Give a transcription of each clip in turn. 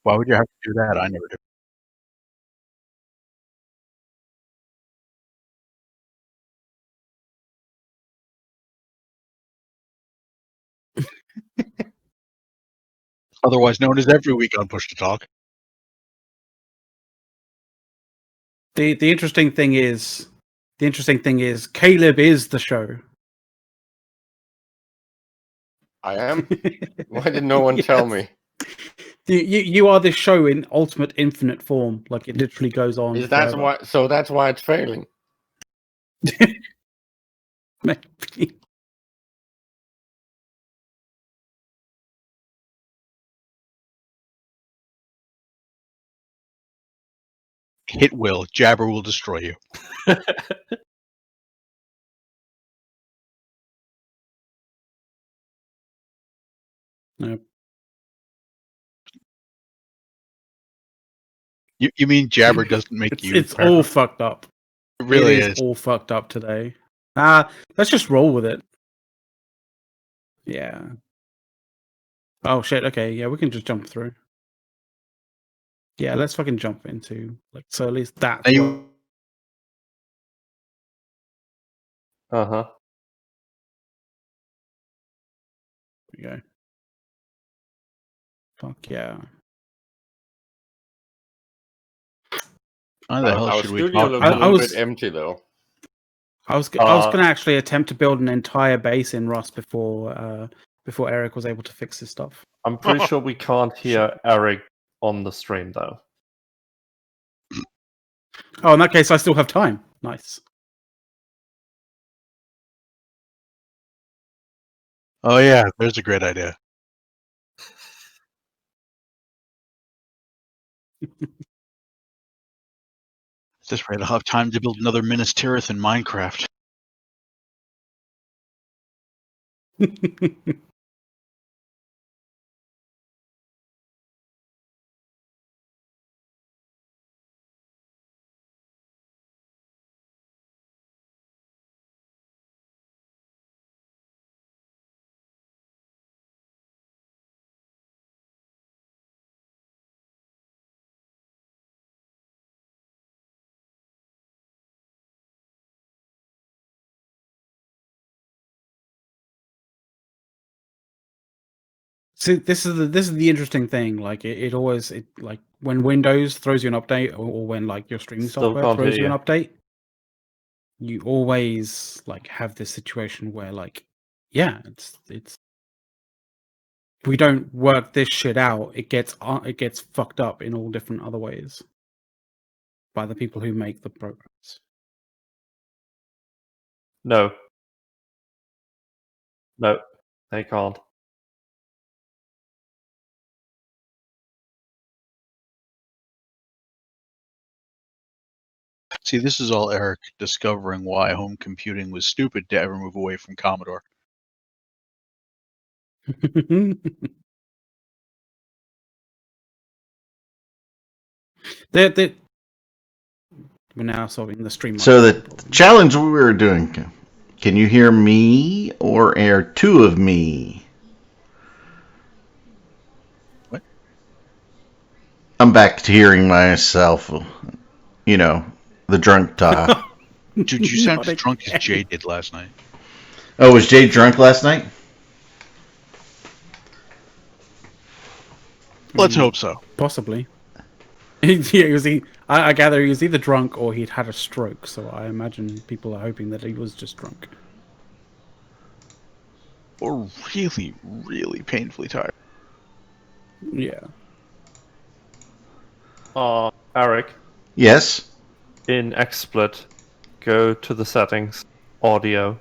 Why would you have to do that? I never do. Otherwise known as every week on Push to Talk. The interesting thing is Caleb is the show. I am? Why did no one tell me? You are this show in ultimate infinite form. Like, it literally goes on. Is that forever. why? So that's why it's failing. Maybe. Hit will. Jabber will destroy you. No. You mean Jabber doesn't make you? It's all fucked up. It really It is all fucked up today. Let's just roll with it. Yeah. Oh shit. Okay. Yeah, we can just jump through. Yeah, let's fucking jump into so at least that. Now you- Uh-huh. There we go. Fuck yeah. How the hell Our should we studio talk? looks a little bit empty, though. I was going to actually attempt to build an entire base in Rust before Eric was able to fix his stuff. I'm pretty sure we can't hear Eric on the stream, though. Oh, in that case, I still have time. Nice. Oh yeah, there's a great idea. At this rate, I'll have time to build another Minas Tirith in Minecraft. See, this is the interesting thing. Like, it always like when Windows throws you an update, or when like your streaming Still software can't throws hear you an you. update, you always like have this situation where like, yeah, it's we don't work this shit out. It gets fucked up in all different other ways by the people who make the programs. No. No, they can't. See, this is all Eric discovering why home computing was stupid to ever move away from Commodore. We're now solving the stream. So the challenge we were doing, can you hear me or air two of me? What? I'm back to hearing myself, you know, the drunk talk. Dude, you sound as drunk as Jay did last night. Oh, was Jay drunk last night? Let's hope so. Possibly. Yeah, I gather he was either drunk or he'd had a stroke, so I imagine people are hoping that he was just drunk. Or really, really painfully tired. Yeah. Eric, Yes. in XSplit, go to the settings, audio.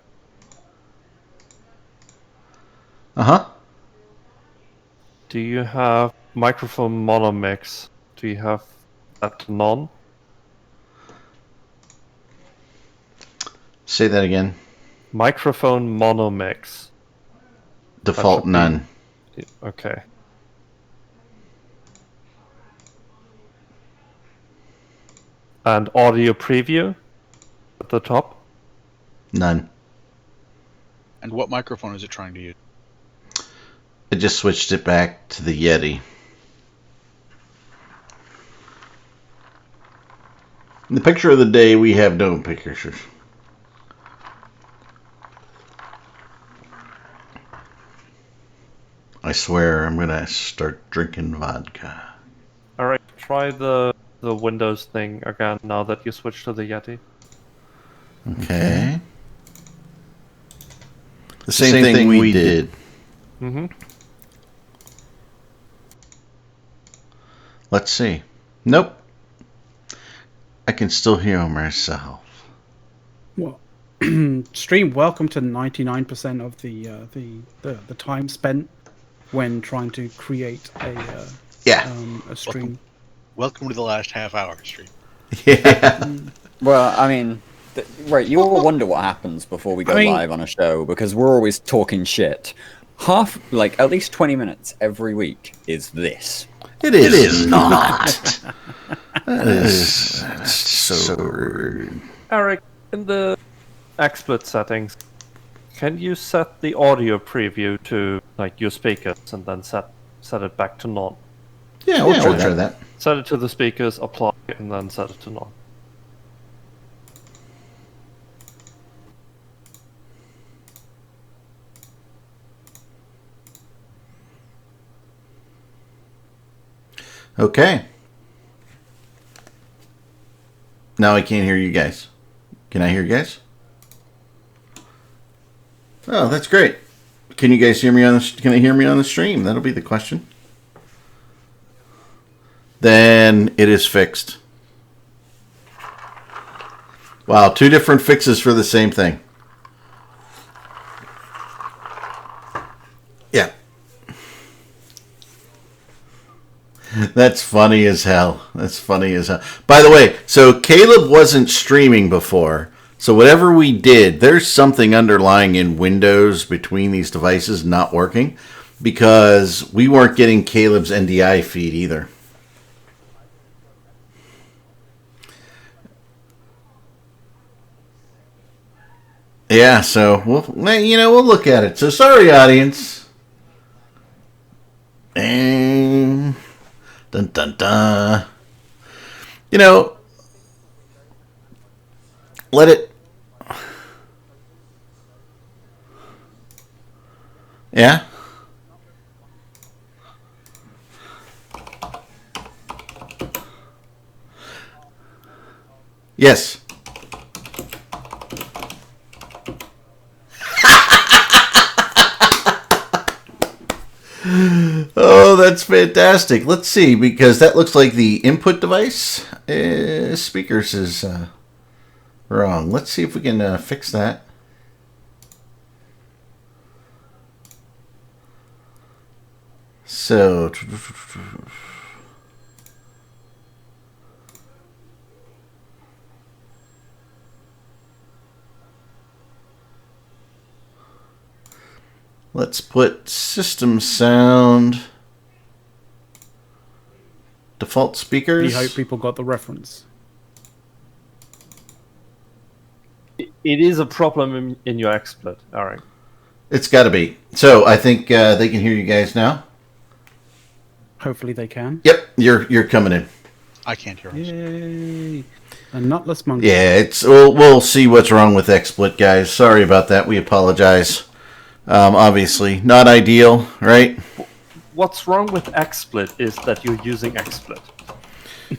Uh-huh. Do you have microphone mono mix? Do you have that none? Say that again. Microphone mono mix. Default should be- none. Okay. And audio preview at the top. None. And what microphone is it trying to use? I just switched it back to the Yeti. In the picture of the day, we have no pictures. I swear I'm gonna start drinking vodka. Alright, try the Windows thing again now that you switched to the Yeti. Okay. The same thing we did. Mm-hmm. Let's see. Nope. I can still hear myself. Well, stream. Welcome to 99% of the time spent when trying to create a stream. Welcome to the last half hour stream. Yeah. Well, I mean, right, you all wonder what happens before we go live on a show, because we're always talking shit. At least 20 minutes every week is this. It is not. That's so rude. Eric, in the XSplit settings, can you set the audio preview to like your speakers and then set it back to none? Yeah, we'll try that. Set it to the speakers, apply, and then set it to none. Okay. Now I can't hear you guys. Can I hear you guys? Oh, that's great. Can you guys hear me on the? Can I hear me on the stream? That'll be the question. Then it is fixed. Wow, 2 different fixes for the same thing. Yeah. That's funny as hell. That's funny as hell. By the way, so Caleb wasn't streaming before. So whatever we did, there's something underlying in Windows between these devices not working, because we weren't getting Caleb's NDI feed either. Yeah, so we'll look at it. So sorry, audience. And dun dun dun. Let it. Yeah. Yes. Oh, that's fantastic. Let's see, because that looks like the input device. Speakers is wrong. Let's see if we can fix that. So, let's put system sound, default speakers. We hope people got the reference. It is a problem in your XSplit, Eric. It's got to be. So I think they can hear you guys now. Hopefully they can. Yep, you're coming in. I can't hear us. Yay! A nutless monkey. Yeah, we'll see what's wrong with XSplit, guys. Sorry about that. We apologize. Obviously, not ideal, right? What's wrong with XSplit is that you're using XSplit.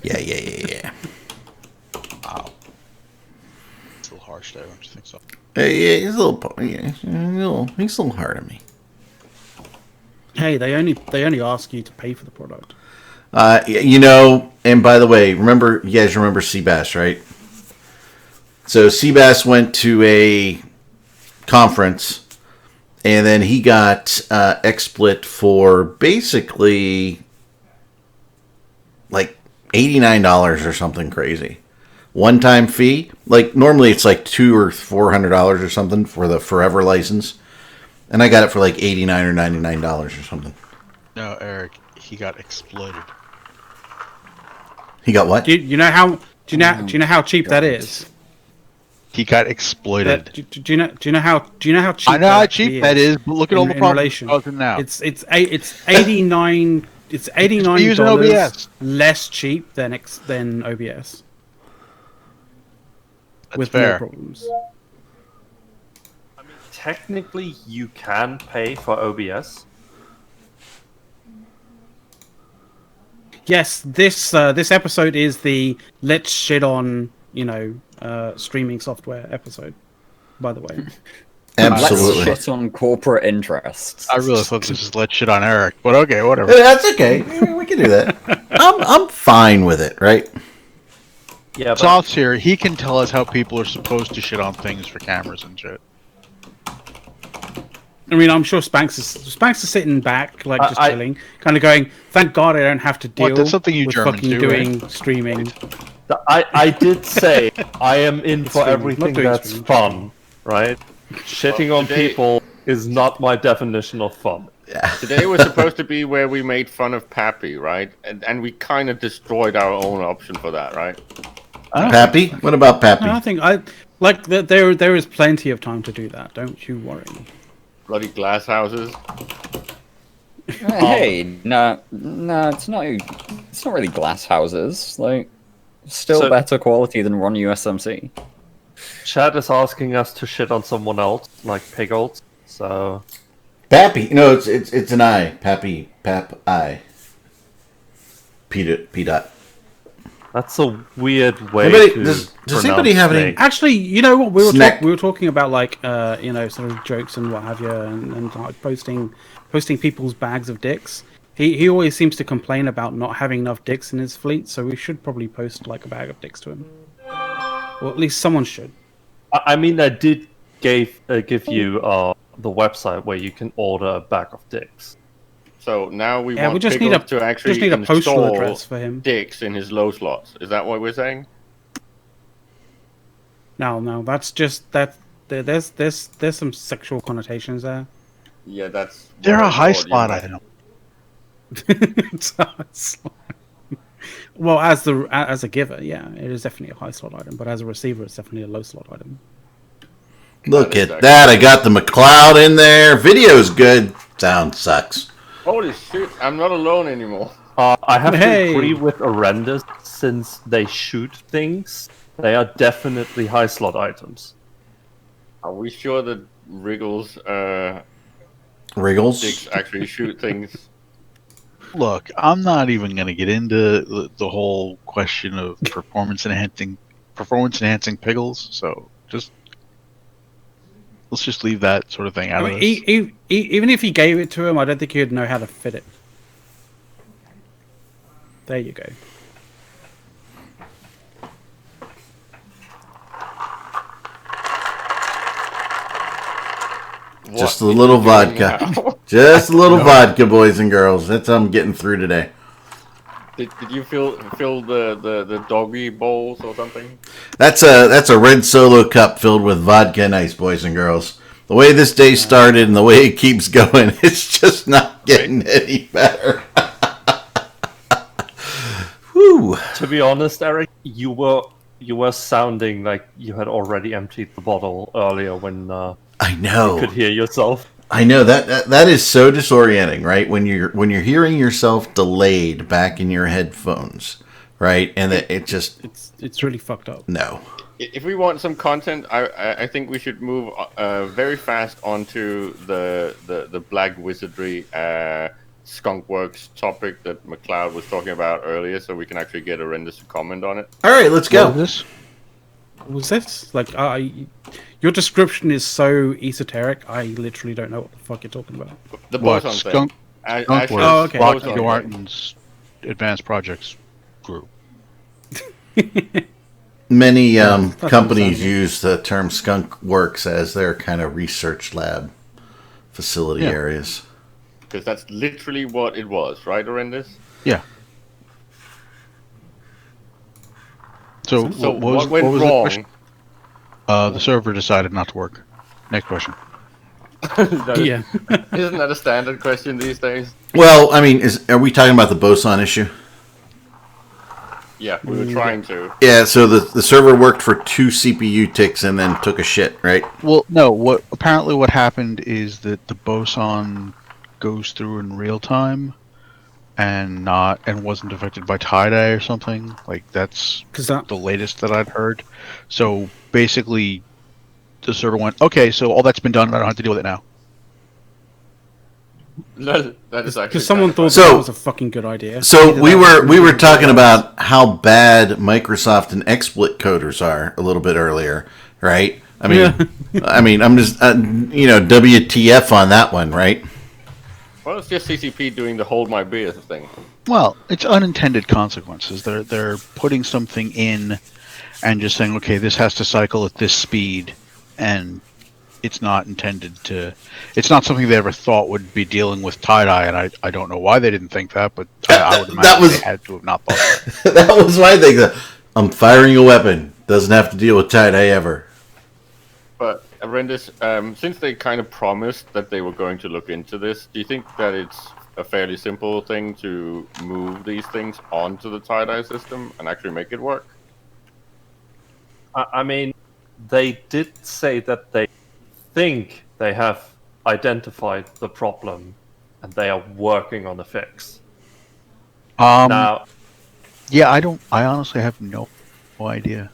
Yeah. Wow. It's a little harsh there, don't you think so? Yeah, he's a little hard on me. Hey, they only ask you to pay for the product. And by the way, you guys remember Seabass, right? So Seabass went to a conference, and then he got XSplit for basically like $89 or something crazy. One-time fee. Like normally it's like $200 or $400 or something for the forever license, and I got it for like $89 or $99 or something. No, Eric, he got exploited. He got what? Do you know how cheap that is? He got exploited. Do you know how cheap? I know how that cheap actually that is, but look at all the in problems relation. it's causing now. It's 89. It's $89 using OBS. less cheap than OBS. That's with fair. more problems. Technically, you can pay for OBS. Yes, this episode is the let's shit on streaming software episode. By the way, Absolutely. Let's shit on corporate interests. I really thought this was let shit on Eric, but okay, whatever. That's okay. We can do that. I'm fine with it, right? Yeah, but Soft's here. He can tell us how people are supposed to shit on things for cameras and shit. I mean, I'm sure Spanx is sitting back, like just I- chilling, kind of going, "Thank God I don't have to deal That's something you with Germans fucking do, doing streaming." I did say I am in for streaming, everything not doing that's streaming. fun, right? Shitting on today- people is not my definition of fun. Today was supposed to be where we made fun of Pappy, right? And we kind of destroyed our own option for that, right? Pappy? What about Pappy? No, I think there is plenty of time to do that. Don't you worry. Bloody glass houses. Hey, no, it's not really glass houses. Like, still So- better quality than Ron USMC. Chad is asking us to shit on someone else, like Piggold. So Pappy. No, it's an I. Pappy. Pap I. P dot. that's a weird way Anybody- to. does pronounce anybody have any- name. Actually, you know what Snack. we were talking about, like sort of jokes and what have you, and like posting people's bags of dicks. He always seems to complain about not having enough dicks in his fleet, so we should probably post like a bag of dicks to him, or at least someone should. I mean, I did give you the website where you can order a bag of dicks. So now we Yeah, want we just need Pickles a to actually postal install address for him. dicks in his low slots. Is that what we're saying? No, that's just that. There's some sexual connotations there. Yeah, that's. They're what a I high thought you spot meant. item. Well, as a giver, yeah, it is definitely a high slot item, but as a receiver, it's definitely a low slot item. Look That is at that. I got the McLeod in there. Video's good. Sound sucks. Holy shit! I'm not alone anymore. I have Hey. to agree with Horrendous, since they shoot things, they are definitely high slot items. Are we sure that Wriggles Wriggles. dicks actually shoot things? Look, I'm not even going to get into the whole question of performance enhancing piggles. So let's just leave that sort of thing out I of mean, this. even if he gave it to him, I don't think he'd know how to fit it. There you go. Just a What little are you doing vodka. now? Just a little vodka, boys and girls. That's how I'm getting through today. Did you fill the doggy bowls or something? That's a red Solo cup filled with vodka and ice, boys and girls. The way this day started and the way it keeps going, it's just not getting any better. Whew. To be honest, Eric, you were sounding like you had already emptied the bottle earlier when I you know. could hear yourself. I know that is so disorienting, right? When you're hearing yourself delayed back in your headphones, right? And it just It's really fucked up. no. If we want some content, I think we should move very fast onto the Black Wizardry Skunkworks topic that McLeod was talking about earlier, so we can actually get Horrendous to comment on it. All right, let's go. What is this? Was this like your description is so esoteric? I literally don't know what the fuck you're talking about. The What? boson thing. Skunk Asher's Skunkworks, Oh, okay. Lockheed boson thing. Martin's Advanced Projects Group. Many that's companies understandable. use the term skunk works as their kind of research lab facility Yeah. areas. Because that's literally what it was, right, Horrendous? Yeah. So, So what went was the wrong? question? The server decided not to work. Next question. Yeah. Isn't that a standard question these days? Well, I mean, are we talking about the boson issue? Yeah, we were trying to. Yeah, so the server worked for 2 CPU ticks and then took a shit, right? Well, no. What happened is that the boson goes through in real time, and wasn't affected by tie-dye or something. Like that's Because that the latest that I'd heard. So basically, the server went, okay, so all that's been done. I don't have to deal with it now. That is actually. because someone thought So- that was a fucking good idea. So Either we that or were something talking else. about how bad Microsoft and XSplit coders are a little bit earlier, right? I mean, I'm just WTF on that one, right? Well, it's just CCP doing the hold my beer thing. Well, it's unintended consequences. They're putting something in, and just saying, okay, this has to cycle at this speed, and it's not intended to. It's not something they ever thought would be dealing with tie-dye, and I don't know why they didn't think that, but I would imagine was- they had to have not thought that. That was my thing. I'm firing a weapon. Doesn't have to deal with tie-dye ever. But Arendis, since they kind of promised that they were going to look into this, do you think that it's a fairly simple thing to move these things onto the tie-dye system and actually make it work? I mean, they did say that they think they have identified the problem and they are working on a fix. Now, Yeah, I honestly have no idea.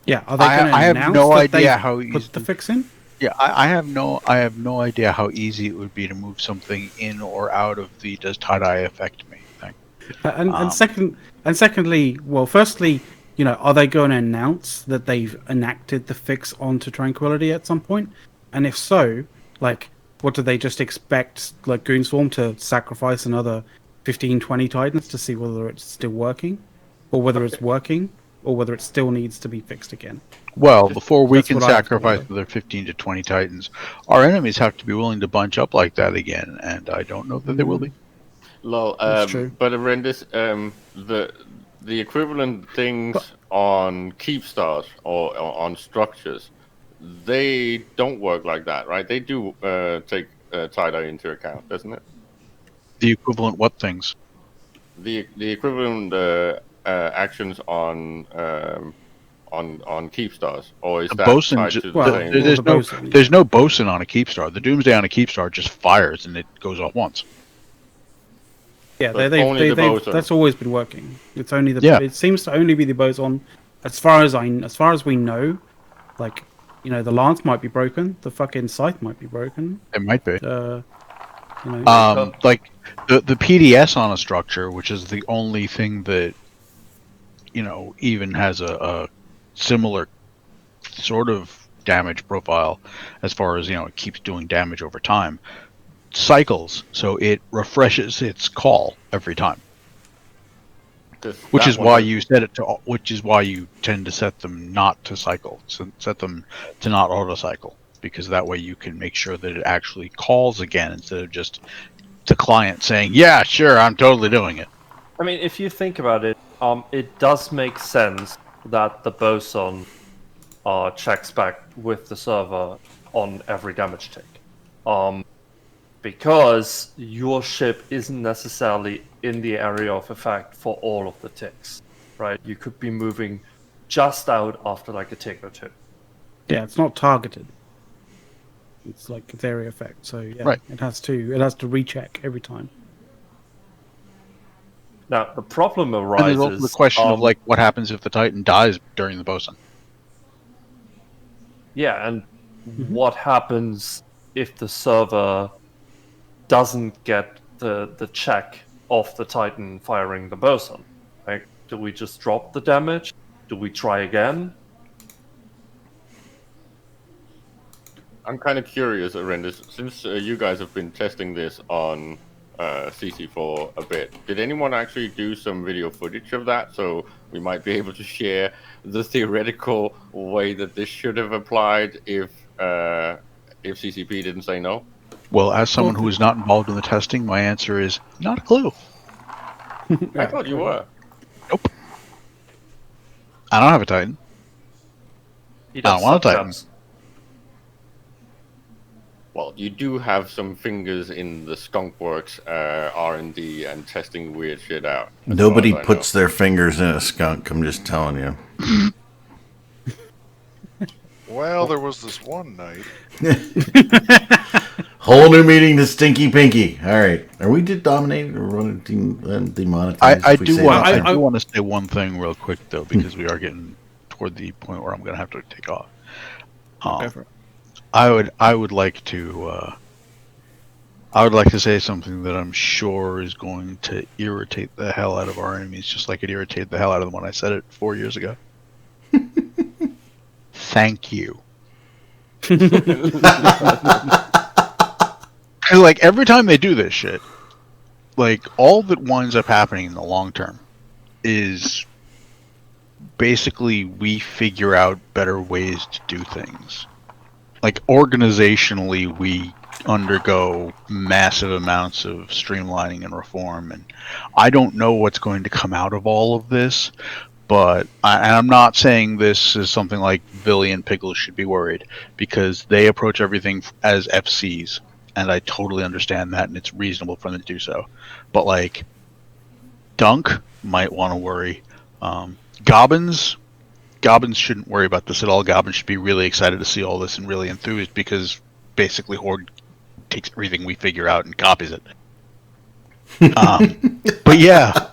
Yeah, are they going to I have announce no that idea they've how easy. put the fix in? Yeah, I have no idea how easy it would be to move something in or out of the does tie-dye affect me thing. And secondly, well, firstly, are they going to announce that they've enacted the fix onto Tranquility at some point? And if so, like, what do they just expect, like Goonswarm to sacrifice another 15, 20 Titans to see whether it's still working, or whether it's working, or whether it still needs to be fixed again? Well, before we That's can what I have to sacrifice wonder. another 15 to 20 Titans, our enemies have to be willing to bunch up like that again, and I don't know that they will be. Lol, That's true. but Arendis, the equivalent things on keep stars or on structures, they don't work like that, right? They do take tie-dye into account, doesn't it? The equivalent what things? The equivalent actions on keep stars, or is The that bosun, tied ju- to the Well, same? there's the no bosun. there's no bosun on a keep star. The Doomsday on a keep star just fires and it goes off once. Yeah, But only the boson. that's always been working. It's only the Yeah. it seems to only be the boson, as far as we know. Like, the lance might be broken, the fucking scythe might be broken. It might be. Like, Like the PDS on a structure, which is the only thing that even has a similar sort of damage profile as far as it keeps doing damage over time, cycles, so it refreshes its call every time, 'Cause which that is one why does- you set it to, which is why you tend to set them not to cycle, set them to not auto cycle, because that way you can make sure that it actually calls again instead of just the client saying, yeah, sure, I'm totally doing it. I mean, if you think about it, it does make sense that the boson checks back with the server on every damage tick. Because your ship isn't necessarily in the area of effect for all of the ticks, right? You could be moving just out after like a tick or two. yeah, it's not targeted. It's like its area effect. So yeah, Right. it has to recheck every time. Now the problem And arises. there's also the question of like what happens if the Titan dies during the bosun. yeah, and what happens if the server doesn't get the check off the Titan firing the boson? Like, do we just drop the damage? Do we try again? I'm kind of curious, Arendis, since you guys have been testing this on CC for a bit. Did anyone actually do some video footage of that, so we might be able to share the theoretical way that this should have applied if CCP didn't say no? Well, as someone who is not involved in the testing, my answer is not a clue. I thought you were. I don't have a Titan. He I don't want a Titan. subcaps. Well, well, you do have some fingers in the Skunkworks R&D and testing weird shit out. as Nobody far as I know. puts their fingers in a skunk. I'm just telling you. Well, there was this one night. Whole new meaning to Stinky Pinky. All right, are we dominated or want to demonetize? I if we do say want. that? I do want to say one thing real quick though, because we are getting toward the point where I'm going to have to take off. Go for it. I would like to. I would like to say something that I'm sure is going to irritate the hell out of our enemies, just like it irritated the hell out of them when I said it 4 years ago. Thank you. 'Cause, like, every time they do this shit, like, all that winds up happening in the long term is basically we figure out better ways to do things. Like, organizationally, we undergo massive amounts of streamlining and reform, and I don't know what's going to come out of all of this, but and I'm not saying this is something like Billy and Pickles should be worried, because they approach everything as FCs, and I totally understand that, and it's reasonable for them to do so. But, like, Dunk might want to worry. Gobbins shouldn't worry about this at all. Gobbins should be really excited to see all this and really enthused, because basically Horde takes everything we figure out and copies it. But yeah,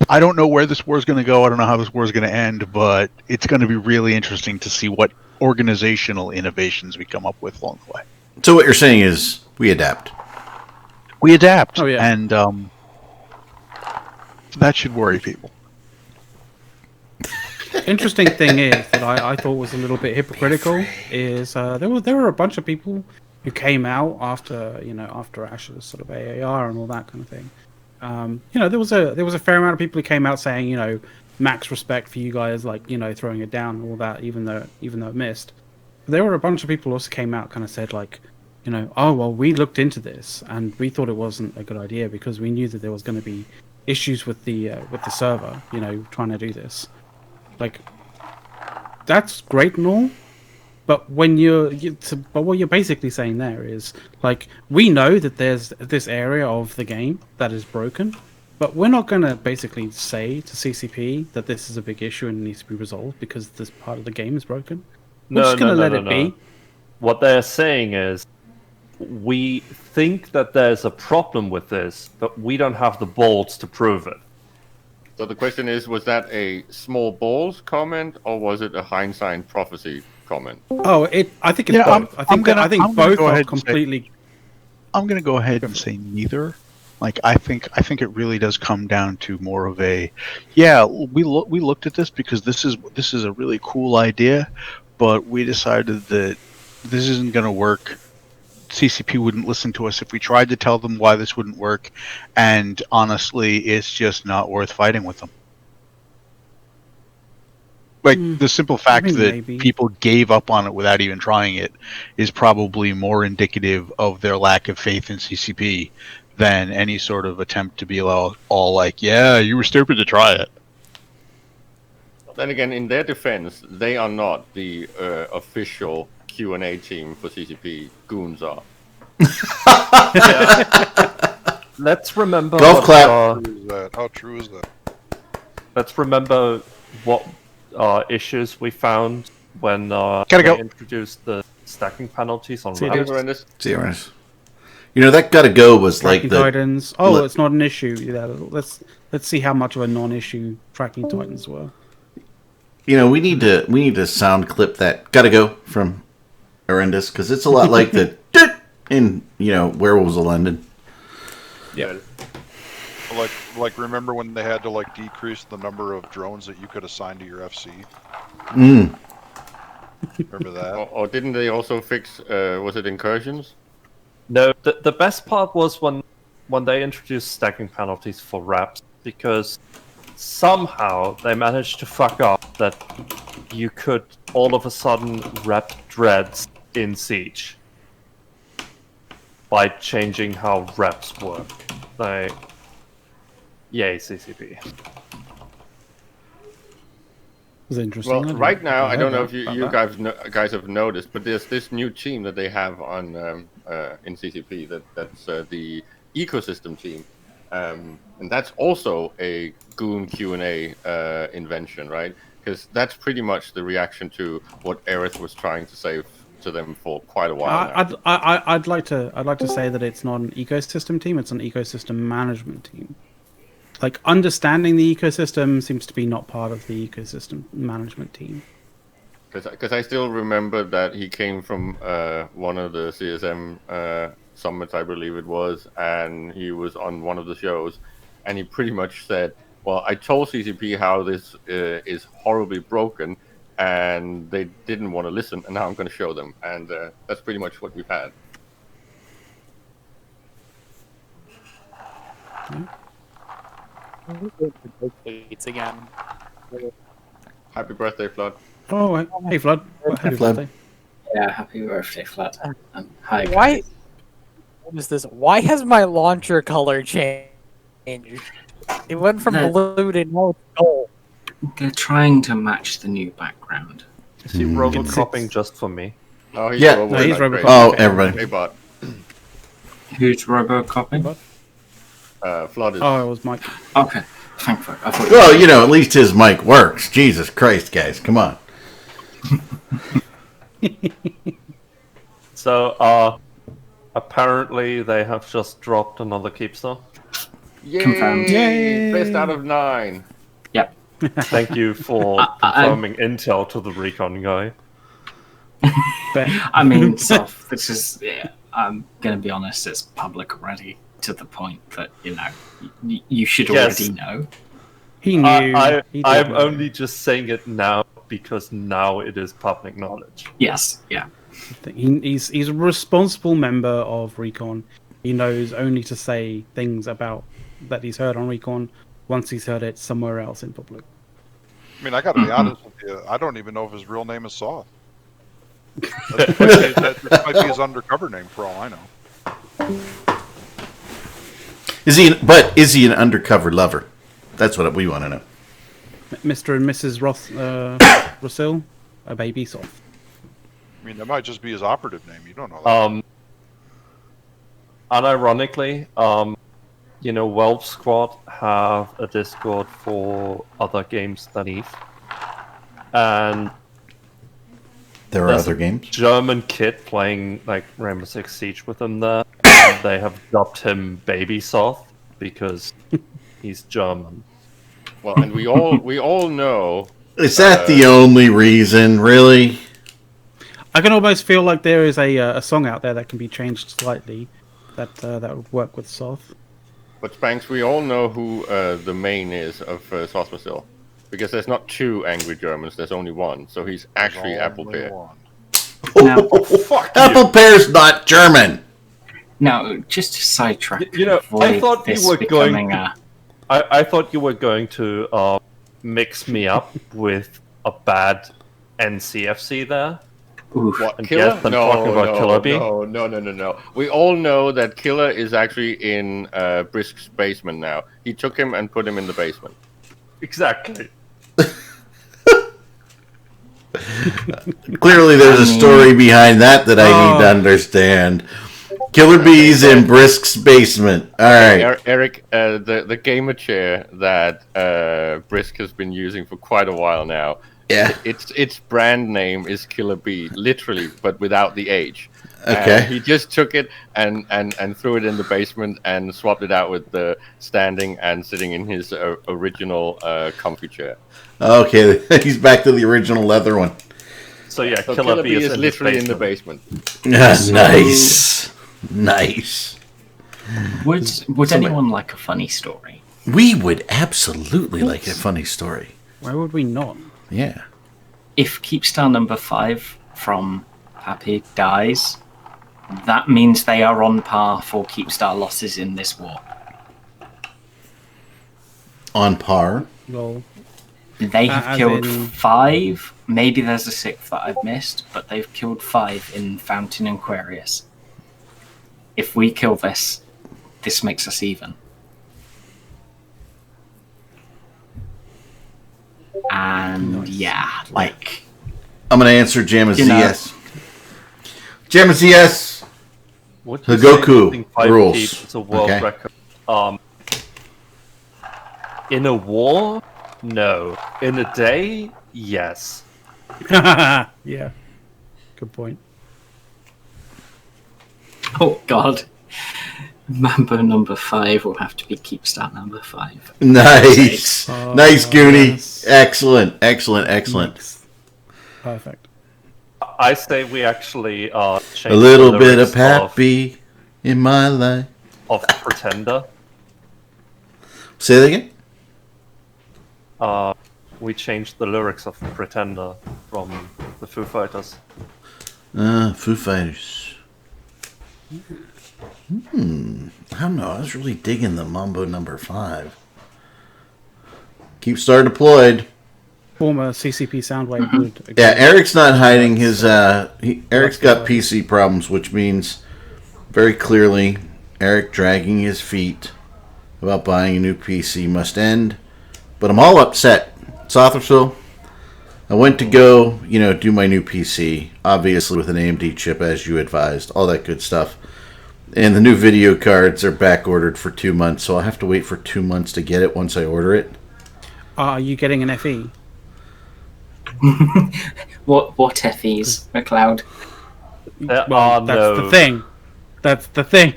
I don't know where this war is going to go. I don't know how this war is going to end, but it's going to be really interesting to see what organizational innovations we come up with along the way. So what you're saying is we adapt. We adapt, Oh, yeah. and that should worry people. Interesting thing is that I thought was a little bit hypocritical is there were a bunch of people who came out after Ash's sort of AAR and all that kind of thing. There was a fair amount of people who came out saying max respect for you guys, like throwing it down and all that, even though it missed. There were a bunch of people who also came out kind of said like, oh well, we looked into this and we thought it wasn't a good idea because we knew that there was going to be issues with the server, trying to do this. Like, that's great and all, but what you're basically saying there is like, we know that there's this area of the game that is broken, but we're not going to basically say to CCP that this is a big issue and needs to be resolved because this part of the game is broken. We're just going to let it be. What they're saying is, we think that there's a problem with this, but we don't have the balls to prove it. So the question is, was that a small balls comment or was it a hindsight prophecy comment? Oh, I think it's Yeah, both. I think I'm gonna both go are ahead and say- completely. I'm going to go ahead and say neither. Like, I think it really does come down to more of a, yeah, we looked at this because this is a really cool idea, but we decided that this isn't going to work. CCP wouldn't listen to us if we tried to tell them why this wouldn't work, and honestly, it's just not worth fighting with them. Like, the simple fact mean, that maybe. people gave up on it without even trying it is probably more indicative of their lack of faith in CCP than any sort of attempt to be all like, yeah, you were stupid to try it. Then again, in their defense, they are not the official Q&A team for CCP. Goons are. Let's remember. Golf clap. How true is that? Let's remember what issues we found when Gotta they go. introduced the stacking penalties on See you, Raps. dude. Horrendous. Serious. That gotta go was like Tracking the Titans. Oh, look- it's not an issue. Yeah, let's see how much of a non-issue Tracking Titans were. we need to sound clip that gotta go from Horrendous because it's a lot like the in Werewolves of London. Yeah. Like remember when they had to decrease the number of drones that you could assign to your FC? Mm. Remember that? Or didn't they also fix, was it incursions? No, the best part was when they introduced stacking penalties for Raps, because somehow they managed to fuck up that you could all of a sudden rep dreads in Siege by changing how reps work. Like, yay, CCP. was interesting. Well, right now, I don't know if about you that. guys have noticed, but there's this new team that they have on in CCP that's the ecosystem team, and that's also a Goon Q&A invention, right? Because that's pretty much the reaction to what Aerith was trying to say to them for quite a while now. I'd like to say that it's not an ecosystem team; it's an ecosystem management team. Like, understanding the ecosystem seems to be not part of the ecosystem management team. Because I still remember that he came from one of the CSM summits, I believe it was, and he was on one of the shows, and he pretty much said, well, I told CCP how this is horribly broken, and they didn't want to listen, and now I'm going to show them. And that's pretty much what we've had. It's again. Happy birthday, Flood. Oh, hey, Flood. Happy Flood. birthday. Yeah, happy birthday, Flat. Hi, Why? guys. What is this? Why has my launcher color changed? It went from blue to now it's gold. They're trying to match the new background. Is he robocopping just for me? Oh, he's Yeah. Robo- No, he's like Robocop. crazy. Oh, everybody. Hey, bot. Who's robocoping? Flood is. Oh, it was Mike. Okay, thankfully. I thought Well, you know, at least his mic works. Jesus Christ, guys, come on. So, apparently they have just dropped another Keepstar. Yay! Confirmed. Yay! Best out of 9. Yep. Thank you for confirming intel to the recon guy. I mean, Soph, this is. Yeah, I'm gonna be honest. It's public already to the point that you should Yes. already know. He knew. He did I'm know. only just saying it now because now it is public knowledge. Yes. Yeah. He's a responsible member of Recon. He knows only to say things about that he's heard on Recon once he's heard it somewhere else in public. I mean, I got to be honest with you. I don't even know if his real name is Soth. That might be his undercover name for all I know. Is he an undercover lover? That's what we want to know. Mr. and Mrs. Rosil, a baby soft. I mean, that might just be his operative name. You don't know that. Unironically, Valve Squad have a Discord for other games than Eve. And There are There's other games. German kid playing like Rainbow Six Siege with them there. And they have dubbed him Baby Soth because he's German. Well, and we all know. Is that the only reason, really? I can almost feel like there is a song out there that can be changed slightly that would work with Soth. But Spanks, we all know who the main is of Soth Basil. Because there's not 2 angry Germans, there's only 1. So he's actually Apple Only Pear. one. Now, Apple Pear's not German. now, just to sidetrack. You know, I avoid thought you this were going- becoming a. I thought you were going to mix me up with a bad NCFC there. Oof. What, And Killer? get them talking about Killer Bee? No. We all know that Killer is actually in Brisk's basement now. He took him and put him in the basement. Exactly. Clearly, there's a story behind that I need to understand. Killer Bees in Brisk's basement. All right. Eric, the gamer chair that Brisk has been using for quite a while now. Yeah. Its brand name is Killer Bee, literally, but without the H. Okay. He just took it and threw it in the basement and swapped it out with the standing and sitting in his original comfy chair. Okay, he's back to the original leather one. So yeah, So Killer Bee is literally in the basement. Nice. Nice. Would anyone like a funny story? We would absolutely like a funny story. Why would we not? Yeah. If Keepstar number 5 from Happy dies, that means they are on par for Keepstar losses in this war. On par. Well, They have as killed in- 5. Maybe there's a 6th that I've missed, but they've killed 5 in Fountain and Aquarius. If we kill this makes us even. And yeah, like I'm gonna answer Jamma You know. ZS. Jamma ZS. Would The you say Goku using 5 rules. keeps is a world Okay. record? In a war, no. In a day, yes. Yeah. Good point. oh god. Mambo number 5 will have to be keep start number 5. Nice, Oh, nice, Goonie. yes. Excellent, excellent, excellent. Nice. Perfect. I say we actually change A little the bit lyrics of happy in my life. of Pretender. Say that again. We changed the lyrics of Pretender from the Foo Fighters. Foo Fighters. I don't know. I was really digging the Mambo number 5. Keep Star deployed. Former CCP Soundwave would agree. Yeah, Eric's not hiding his. Eric's got PC problems, which means very clearly Eric dragging his feet about buying a new PC must end. But I'm all upset. Sothersville, I went to go, do my new PC, obviously with an AMD chip as you advised, all that good stuff. And the new video cards are back ordered for 2 months, so I'll have to wait for 2 months to get it once I order it. Are you getting an FE? What FEs, McLeod? There Well, are that's no, the thing. That's the thing.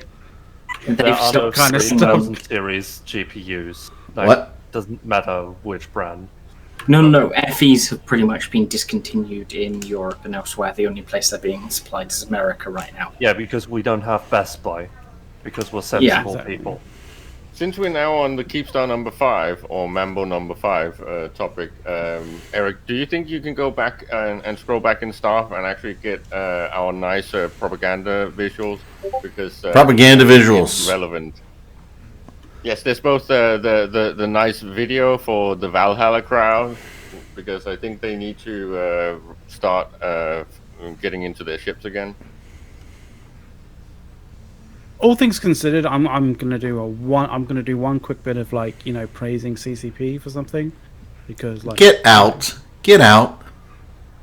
They've There are no stopped kinda selling stuff. them. 3000 series GPUs. Like, What? Doesn't matter which brand. No. FEs have pretty much been discontinued in Europe and elsewhere. The only place they're being supplied is America right now. Yeah, because we don't have Best Buy. Because we're sensible exactly. people. Since we're now on the Keepstar number 5 or Mambo number 5 topic, Eric, do you think you can go back and scroll back in staff and actually get our nice propaganda visuals? Because Propaganda visuals. it's relevant. Yes, there's both the nice video for the Valhalla crowd, because I think they need to start getting into their ships again. All things considered, I'm gonna do one quick bit of praising CCP for something, because Get out. Get out.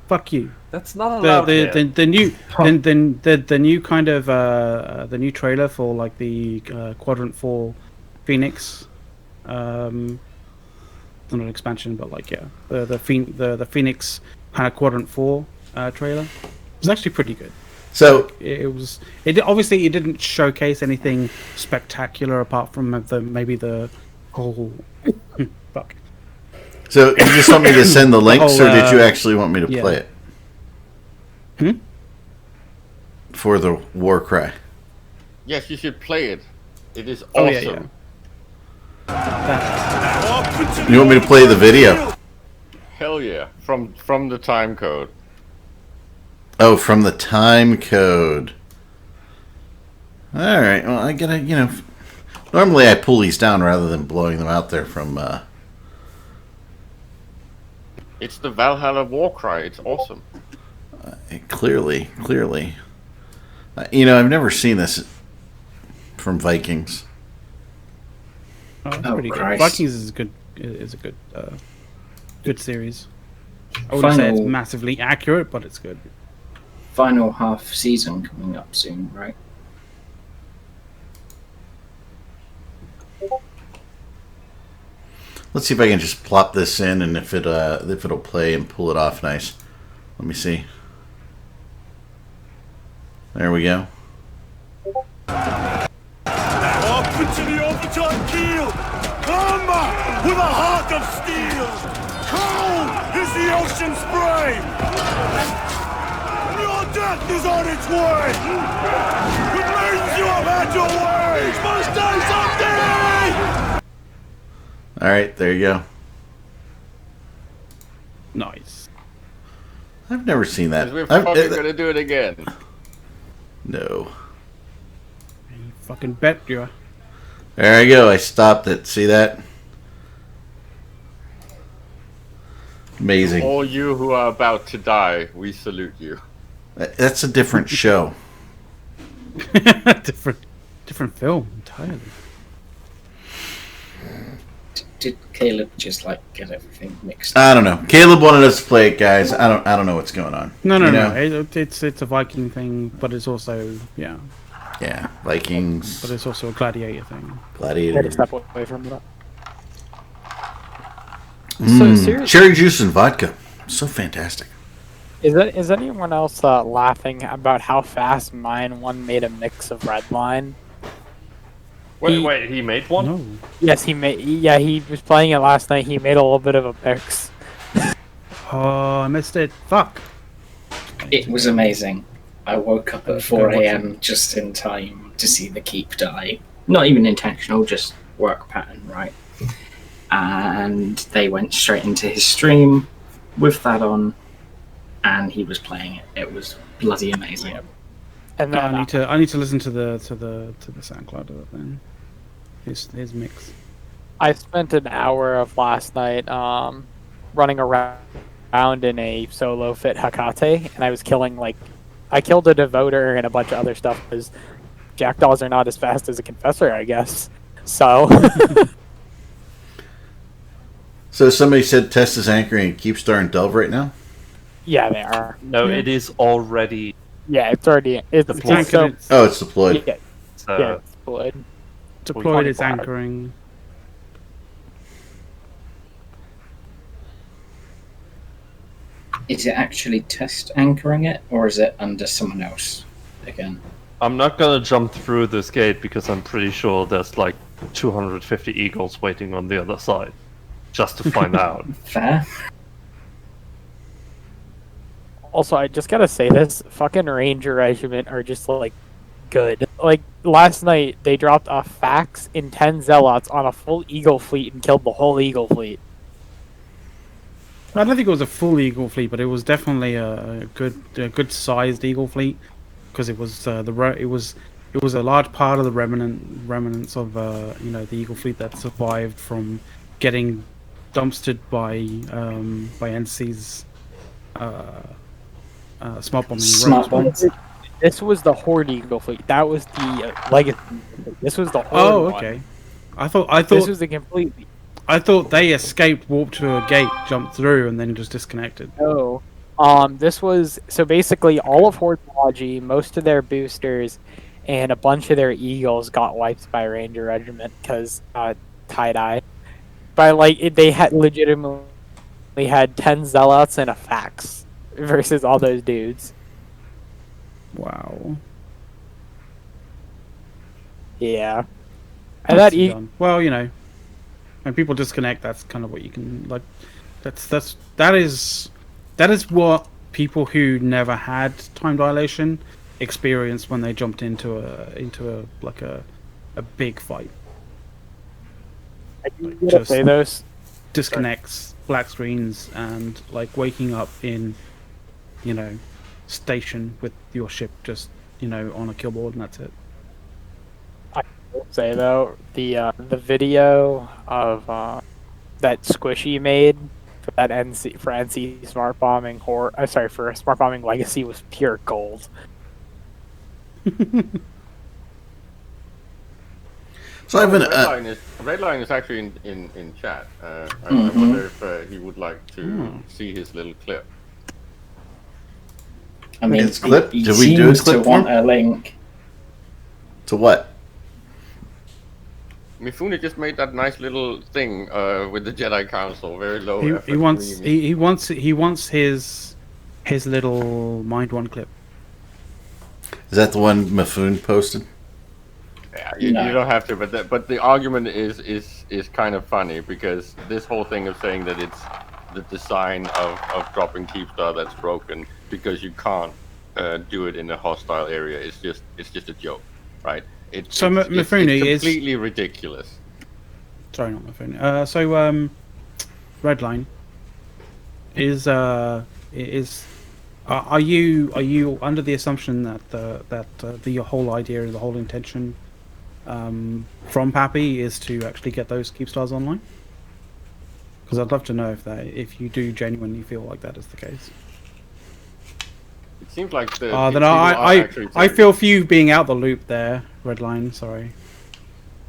fuck you. That's not allowed The here. the new the new kind of the new trailer for the Quadrant 4 Phoenix, not an expansion, but the Phoenix kind of Quadrant 4 trailer was actually pretty good. So, Obviously it didn't showcase anything spectacular apart from maybe the whole fuck. so you just want me to send the links, whole, or did you actually want me to yeah. play it? For the war cry. Yes, you should play it. It is Oh, awesome. yeah. You want me to play the video? Hell yeah! From the time code. Oh, from the time code. Alright, well, I gotta, normally I pull these down rather than blowing them out there from, It's the Valhalla war cry. It's awesome. clearly. I've never seen this from Vikings. Oh, it's Oh, pretty good. Christ. Vikings is a good series. I wouldn't say it's Final- massively accurate, but it's good. Final half season coming up soon, right? Let's see if I can just plop this in, and if it'll play and pull it off nice. Let me see. There we go. Up into the overtime keel! Combat with a heart of steel! Cold is the ocean spray! Your death is on its way! It means you have had your way! It must die someday! Alright, there you go. Nice. I've never seen that. We're probably gonna do it again. No. You fucking bet you. There I go. I stopped it. See that? Amazing. All you who are about to die, we salute you. That's a different show. different film entirely. did Caleb just like get everything mixed up? I don't know. Caleb wanted us to play it, guys. I don't know what's going on. No, You no. know? It's a Viking thing, but it's also Yeah, Vikings, but it's also a gladiator thing. I had to Gladiator, step away from that. cherry juice and vodka. So fantastic. Is anyone else laughing about how fast mine one made a mix of Redline? Wait, he made one? No. Yes, he made. Yeah, he was playing it last night. He made a little bit of a mix. Oh, I missed it. Fuck. It was amazing. I woke up at Let's go 4 watch a.m. just in time to see the keep die. Not even intentional, just work pattern, right? And they went straight into his stream with that on, and he was playing it. It was bloody amazing. And No, then I need to listen to the SoundCloud of it then. His mix. I spent an hour of last night running around in a solo fit Hakate, and I was killing I killed a devoter and a bunch of other stuff because jackdaws are not as fast as a confessor, I guess. So So somebody said test is anchoring at Keepstar and Delve right now. yeah, they are. No, it is already. Yeah, it's already it's Deployed. so, Oh, it's deployed. yeah, yeah, it's deployed. Deployed is 24. anchoring. Is it actually test anchoring it, or is it under someone else again? I'm not gonna jump through this gate because I'm pretty sure there's like 250 eagles waiting on the other side, just to find out. Fair. Also, I just gotta say this: fucking Ranger Regiment are just good. Like last night, they dropped a fax in 10 zealots on a full Eagle fleet and killed the whole Eagle fleet. I don't think it was a full Eagle fleet, but it was definitely a good sized Eagle fleet because it was it was a large part of the remnants of the Eagle fleet that survived from getting dumpstered by NC's smart bombing. Smart bombs. This was the Horde Eagle fleet. That was the Legacy. This was the Horde. Oh, one. okay. I thought This was the complete. I thought they escaped, warped to a gate, jumped through, and then just disconnected. No. This was so basically all of Horde Logi, most of their boosters, and a bunch of their Eagles got wiped by Ranger Regiment because tie-dye. But they had legitimately had 10 zealots and a fax versus all those dudes. Wow. Yeah. And that Nicely done. Well, when people disconnect, that's kind of what you can that is what people who never had time dilation experienced when they jumped into a big fight. I gotta say those Disconnects, black screens, and waking up in station with your ship just on a killboard, and that's it. say though the video of that Squishy made for that NC smart bombing for smart bombing Legacy was pure gold. So I've been. Redline is actually in chat. I wonder if he would like to see his little clip. I mean, His clip? he Did we do a seems to clip for want him? a link. To what? Mifune just made that nice little thing with the Jedi Council, very low effort. He wants his little Mind One clip. Is that the one Mifune posted? Yeah, you don't have to, but the argument is kind of funny because this whole thing of saying that it's the design of dropping Keepstar that's broken because you can't do it in a hostile area is just a joke, right? Mifune it's completely ridiculous. Sorry, not Mifune. Redline is are you under the assumption that the whole idea, the whole intention from Pappy is to actually get those Keepstars online? Because I'd love to know if you do genuinely feel like that is the case. It seems like the then I feel for you being out the loop there, Redline. Sorry,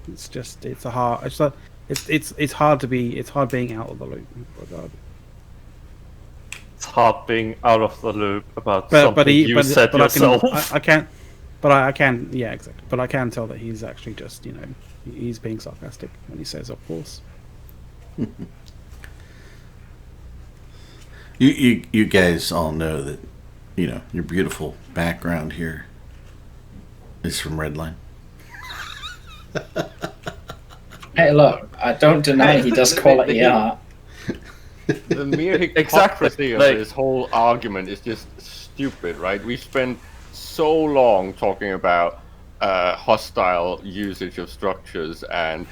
it's a hard. It's hard to be. It's hard being out of the loop. Regardless. It's hard being out of the loop about But something you said yourself. I can't. But I can. Yeah, exactly. But I can tell that he's actually just he's being sarcastic when he says, "Of course." You guys all know that, your beautiful background here is from Redline. Hey, look, I don't deny he does quality art. The mere hypocrisy of this whole argument is just stupid, right? We spent so long talking about hostile usage of structures and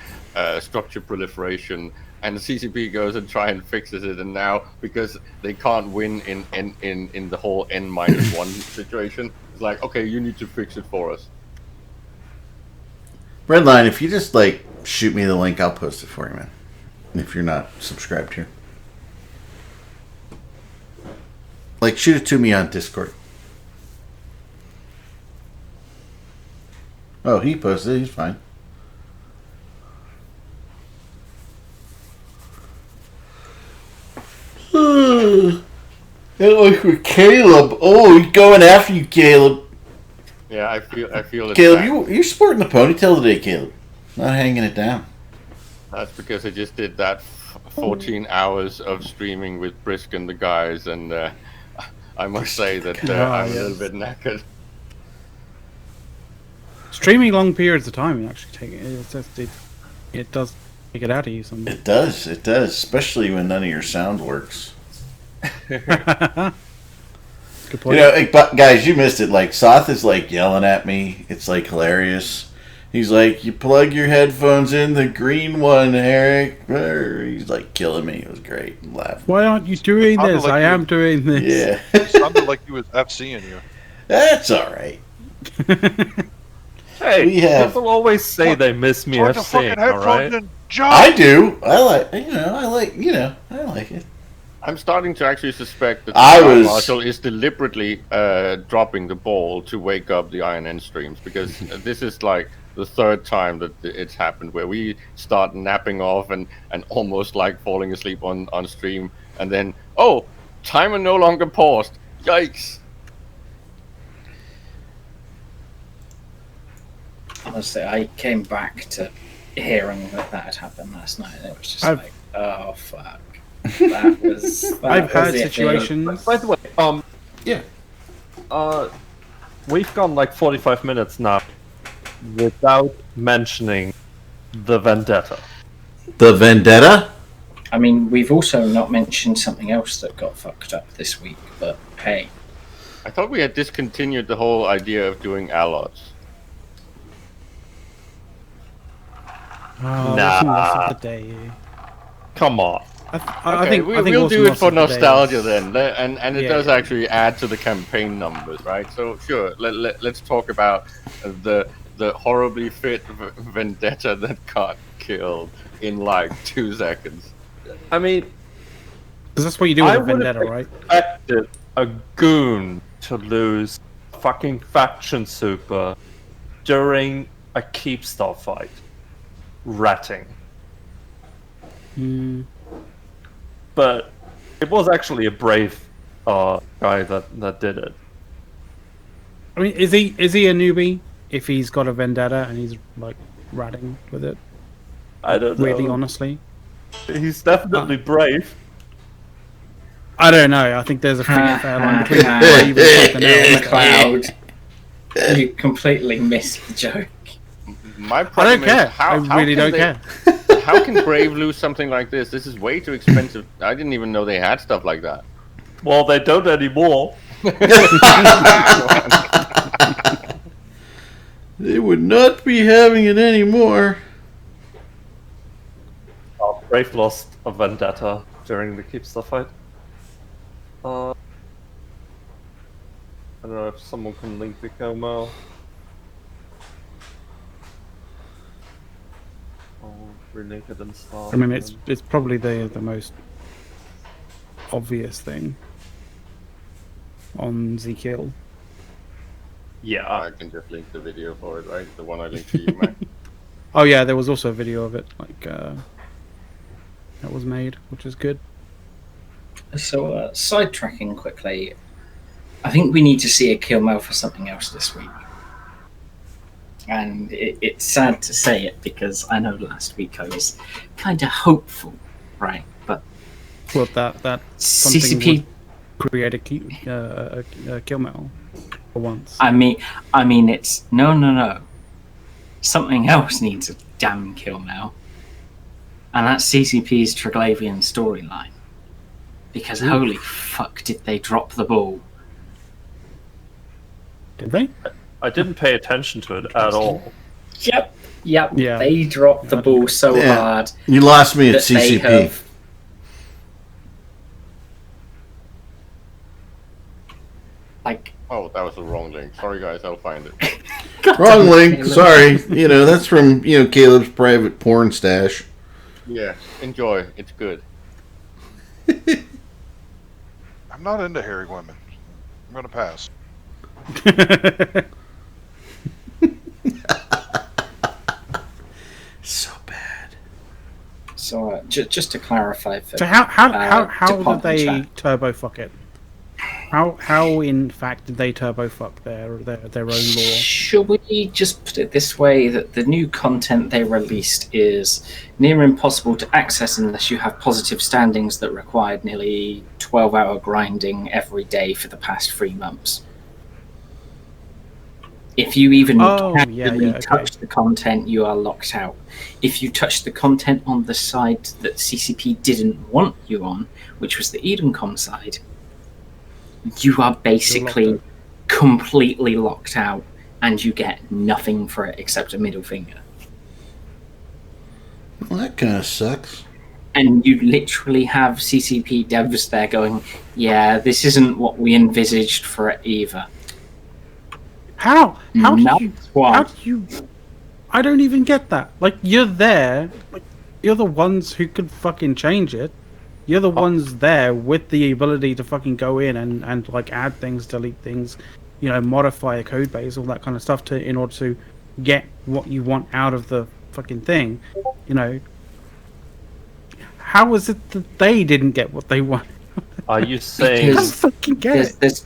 structure proliferation, and the CCP goes and try and fixes it, and now because they can't win in the whole N-1 situation, it's like, okay, you need to fix it for us. Redline, if you just shoot me the link, I'll post it for you, man. If you're not subscribed here, shoot it to me on Discord. Oh, he posted it. He's fine. With Caleb. Oh, he's going after you, Caleb. Yeah, I feel it's Caleb, you're sporting the ponytail today, Caleb. Not hanging it down. That's because I just did that 14 hours of streaming with Brisk and the guys, and I must say that I'm a little bit knackered. Streaming long periods of time actually it does take it out of you. It does, especially when none of your sound works. Good point. But guys, you missed it. Soth is yelling at me. It's hilarious. He's like, "You plug your headphones in the green one, Eric." He's killing me. It was great. I'm laughing. Why aren't you doing this? I am doing this. Yeah. It sounded like he was FCing you. That's all right. Hey, We have- people always say they miss me Plug the fucking FCing, alright? headphones in, jump! I do. I like it. I'm starting to actually suspect that I the Fire was- Marshal is deliberately dropping the ball to wake up the INN streams, because this is the third time that it's happened where we start napping off and almost falling asleep on stream, and then, oh, timer no longer paused. Yikes. Honestly, I came back to hearing that had happened last night, and it was just oh fuck. That was. I've had situations. By the way, Yeah. we've gone 45 minutes now without mentioning the Vendetta. The Vendetta? I mean, we've also not mentioned something else that got fucked up this week, but hey. I thought we had discontinued the whole idea of doing allots. Oh, Nah. that's the day. Come on. I think we'll do it for nostalgia then, and it Yeah, does yeah. actually actually add to the campaign numbers, right? So sure, let's talk about the horribly fit Vendetta that got killed in 2 seconds. I mean, Because that's what you do with I a would've vendetta, right? expected a goon to lose fucking faction super during a Keepstar fight. Ratting. But it was actually a brave guy that did it. I mean, is he a newbie if he's got a vendetta and he's ratting with it? I don't know. Really, honestly, He's definitely brave. I don't know. I think there's a fair line between brave and something else. McLeod, you completely missed the joke. My I problem don't care. is how really can don't care. How can Brave lose something like this? This is way too expensive. I didn't even know they had stuff like that. Well, they don't anymore. They would not be having it anymore. Brave lost a Vendetta during the Keepstar fight. I don't know if someone can link the Como. I'll relink it and start. I mean, it's probably the most obvious thing on Zekiel. Yeah. I can just link the video for it, right? The one I linked to you, Mac. Oh yeah, there was also a video of it. that was made, which is good. So, sidetracking quickly, I think we need to see a kill mail for something else this week. And it's sad to say it because I know last week I was kind of hopeful, right? But Well, that something CCP. would create a kill mail for once. I mean, it's no. Something else needs a damn kill mail, and that's CCP's Triglavian storyline. Because holy fuck, did they drop the ball? Did they? I didn't pay attention to it at all. Yep. Yeah. They dropped the ball so Yeah. hard You lost me at that they CCP. have. Like, Oh, that was the wrong link. Sorry, guys. I'll find it. Wrong link. Sorry. That's from Caleb's private porn stash. Yeah, enjoy. It's good. I'm not into hairy women. I'm gonna pass. So bad. so just to clarify, for, So how did Department they chat. turbo fuck it? How in fact did they turbo fuck their own lore? Should we just put it this way, that the new content they released is near impossible to access unless you have positive standings that required nearly 12-hour grinding every day for the past 3 months. If you even casually touch the content, you are locked out. If you touch the content on the side that CCP didn't want you on, which was the EdenCom side, you are basically completely locked out, and you get nothing for it except a middle finger. Well, that kind of sucks. And you literally have CCP devs there going, yeah, this isn't what we envisaged for it either. How Not do why. you? I don't even get that. Like, you're there. Like, you're the ones who could fucking change it. You're the ones there with the ability to fucking go in and like add things, delete things, modify a code base, all that kind of stuff in order to get what you want out of the fucking thing. How is it that they didn't get what they wanted? Are you saying? I don't fucking get it.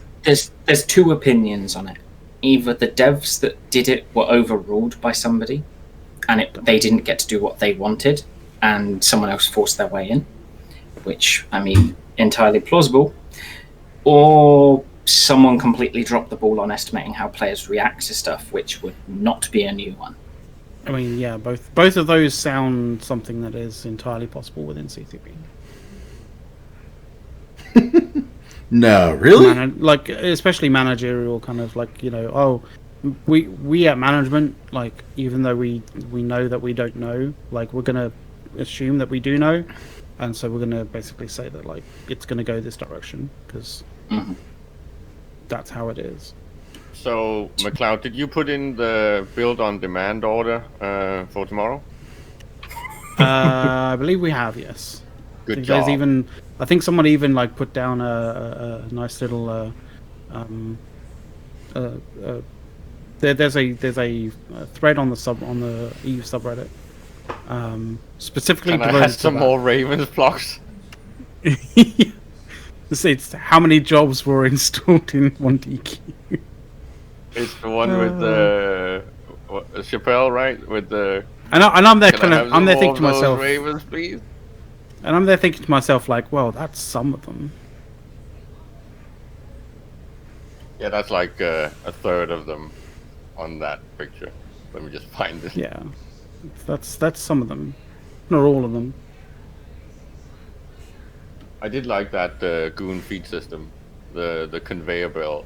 There's two opinions on it. Either the devs that did it were overruled by somebody, and they didn't get to do what they wanted, and someone else forced their way in, which, I mean, entirely plausible. Or someone completely dropped the ball on estimating how players react to stuff, which would not be a new one. I mean, yeah, both of those sound something that is entirely possible within CCP. No, really? Like, especially managerial kind of like, we at management, like, even though we know that we don't know, like, we're gonna assume that we do know, and so we're gonna basically say that, like, it's gonna go this direction because that's how it is. So, McLeod, did you put in the build on demand order for tomorrow? I believe we have, yes. Good There's job. I think someone even like put down a nice little there's a thread on the EU subreddit specifically Can I devoted add to some that. more Ravens blocks? It's how many jobs were installed in 1DQ. It's the one with the Chappelle, right? With the. And I'm there Can I have I'm some there more thinking to of those myself, Ravens, please. and I'm there thinking to myself like, well, that's some of them. Yeah, that's like a third of them on that picture. Let me just find it. Yeah, that's some of them, not all of them. I did like that goon feed system, the conveyor belt.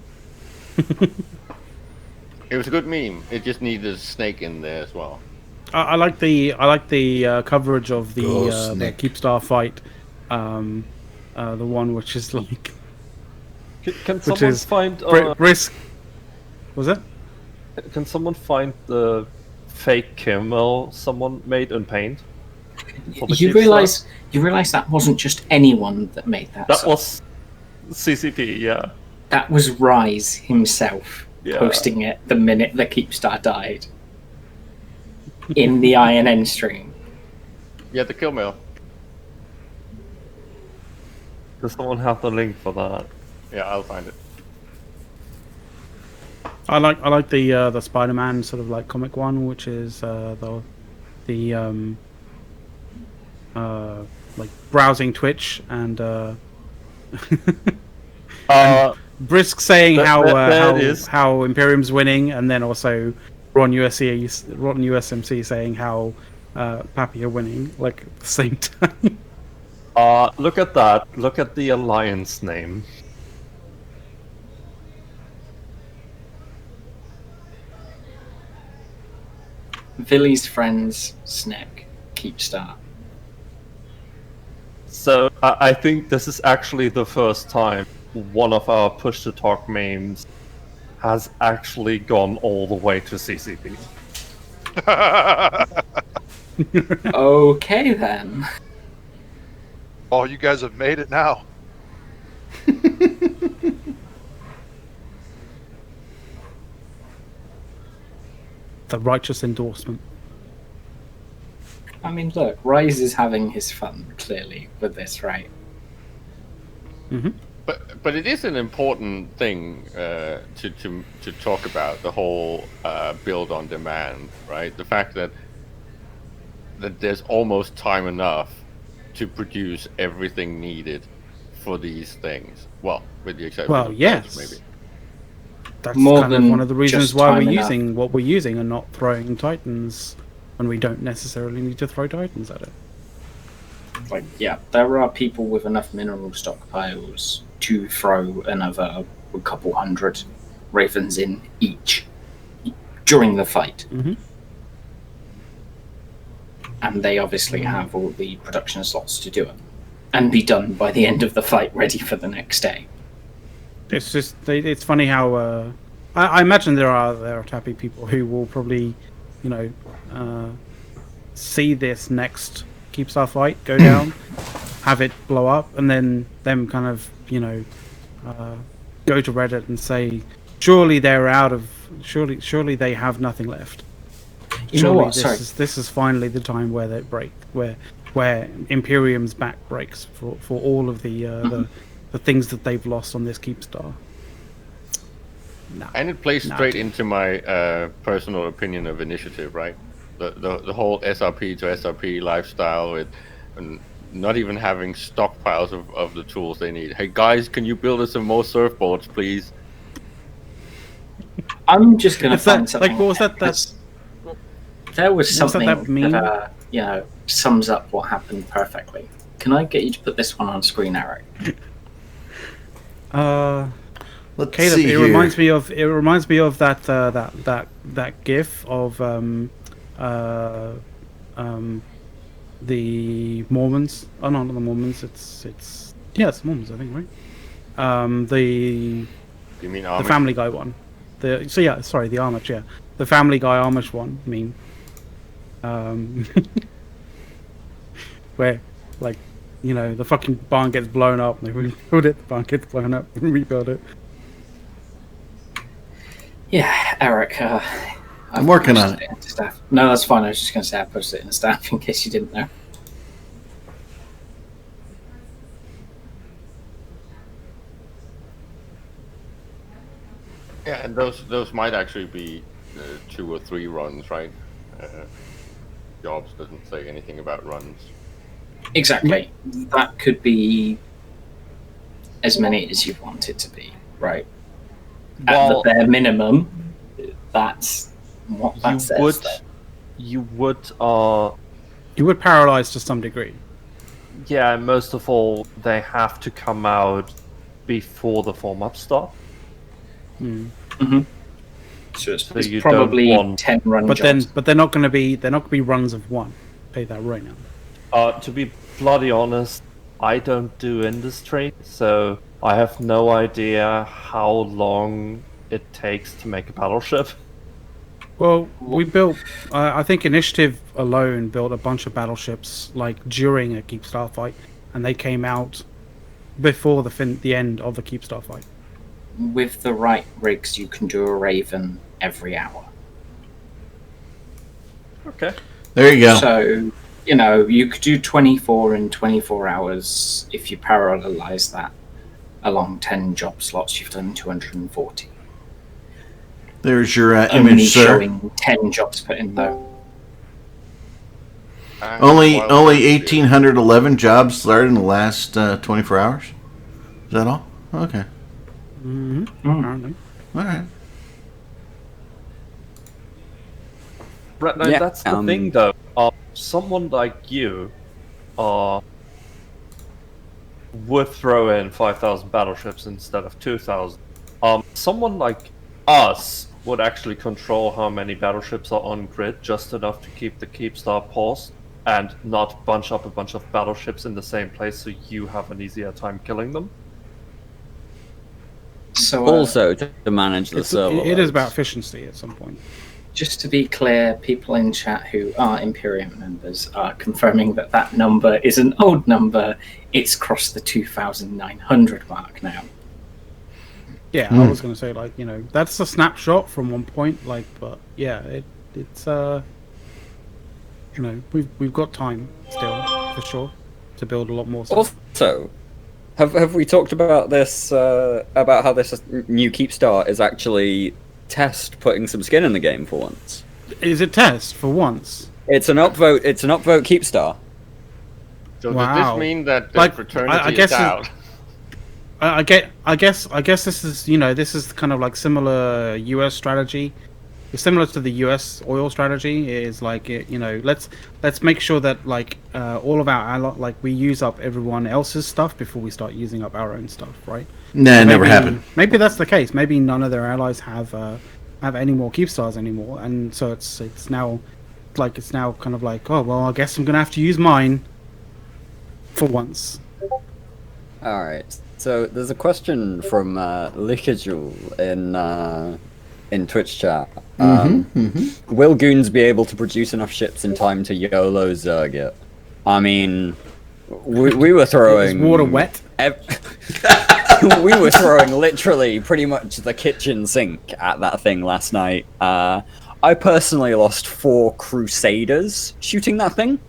It was a good meme. It just needed a snake in there as well. I like the coverage of the Keepstar fight, the one which is like Can which someone is find risk. Was it? Can someone find the fake Kimmel someone made in Paint? For the You Keepstar? realize that wasn't just anyone that made that. That song. was CCP, yeah. That was Rise himself Yeah. posting it the minute the Keepstar died in the INN stream. Yeah, the kill mail. Does someone have the link for that? Yeah, I'll find it. I like the Spider-Man sort of like comic one, which is the like browsing Twitch and Brisk saying how Imperium's winning, and then also Ron USMC saying how Pappy are winning, like at the same time. Look at that. Look at the alliance name. Villy's friends Snick Keepstar. So I think this is actually the first time one of our push to talk memes has actually gone all the way to CCP. Okay then. Oh, you guys have made it now. The righteous endorsement. I mean, look, Rise is having his fun clearly with this, right? Mm-hmm. But it is an important thing to talk about, the whole build on demand, right? The fact that there's almost time enough to produce everything needed for these things. Well, with the exception of yes. maybe. That's More kind of than one of the reasons just why time we're enough. using what we're using and not throwing Titans when we don't necessarily need to throw Titans at it. Like, yeah, there are people with enough mineral stockpiles to throw another couple hundred Ravens in each during the fight. Mm-hmm. And they obviously have all the production slots to do it. And be done by the end of the fight, ready for the next day. It's just it's funny how I imagine there are Tappy people who will probably, see this next Keepstar fight go down, have it blow up, and then them kind of go to Reddit and say, surely they're out of surely they have nothing left. You know what? This is finally the time where they break, where Imperium's back breaks for all of the things that they've lost on this Keepstar. And it plays straight into my personal opinion of initiative, right? The whole SRP to SRP lifestyle with not even having stockpiles of the tools they need. Hey guys, can you build us some more surfboards, please? I'm just going to find something. Like, what was that? There was something that sums up what happened perfectly. Can I get you to put this one on screen, Eric? Let's Caleb, see it here. reminds me of that GIF of the Mormons. Oh no, not the Mormons. It's Mormons, I think, right? You mean the Amish? Family Guy one. The Amish, yeah, the Family Guy Amish one. I mean, where like the fucking barn gets blown up, and they rebuild it. The barn gets blown up, and rebuild it. Yeah, Eric. I'm working on it. Into staff. No, that's fine. I was just going to say I posted it in staff in case you didn't know. Yeah, and those might actually be 2 or 3 runs, right? Jobs doesn't say anything about runs. Exactly. That could be as many as you want it to be, right? At the bare minimum, that's what that says. You would paralyze to some degree. Yeah, most of all, they have to come out before the form-up start. Mm-hmm. So it's you probably don't want- 10 run But jobs. they're not going to be runs of one. Pay that right now. To be bloody honest, I don't do industry, so I have no idea how long it takes to make a battleship. Well, we built. I think Initiative alone built a bunch of battleships like during a Keepstar fight, and they came out before the end of the Keepstar fight. With the right rigs, you can do a Raven every hour. Okay. There you go. So you know, you could do 24 in 24 hours. If you parallelize that along 10 job slots, you've done 240. There's your Only image, sir. showing 10 jobs put in though. Only 1,811 jobs started in the last 24 hours. Is that all? Okay. Apparently. All right. Right, now, Yeah, that's the thing, though. Someone like you would throw in 5,000 battleships instead of 2,000. Someone like us would actually control how many battleships are on grid, just enough to keep the Keepstar paused and not bunch up a bunch of battleships in the same place so you have an easier time killing them. So Also, to manage the server. It is loads. about efficiency at some point. just to be clear, people in chat who are Imperium members are confirming that that number is an old number. It's crossed the 2,900 mark now. Yeah, I was going to say, like, you know, that's a snapshot from one point, like, but yeah, it's you know, we've got time still for sure to build a lot more stuff. Also, have we talked about this about how this new Keepstar is actually Test putting some skin in the game for once? Is it Test for once? It's an upvote. It's an upvote Keepstar. So Wow. does this mean that Like, fraternity I guess is it- out? I guess this is, you know, this is kind of like similar US strategy. It's similar to the US oil strategy. Is like, you know, let's make sure that like all of our like we use up everyone else's stuff before we start using up our own stuff, right? Nah, it never Maybe- happened. Maybe that's the case. Maybe none of their allies have any more Keepstars anymore, and so it's now kind of like, oh well, I guess I'm gonna have to use mine for once. All right. So there's a question from Likajul in Twitch chat. Will Goons be able to produce enough ships in time to YOLO Zergit? I mean, we were throwing Is water wet? We were throwing literally pretty much the kitchen sink at that thing last night. I personally lost 4 Crusaders shooting that thing.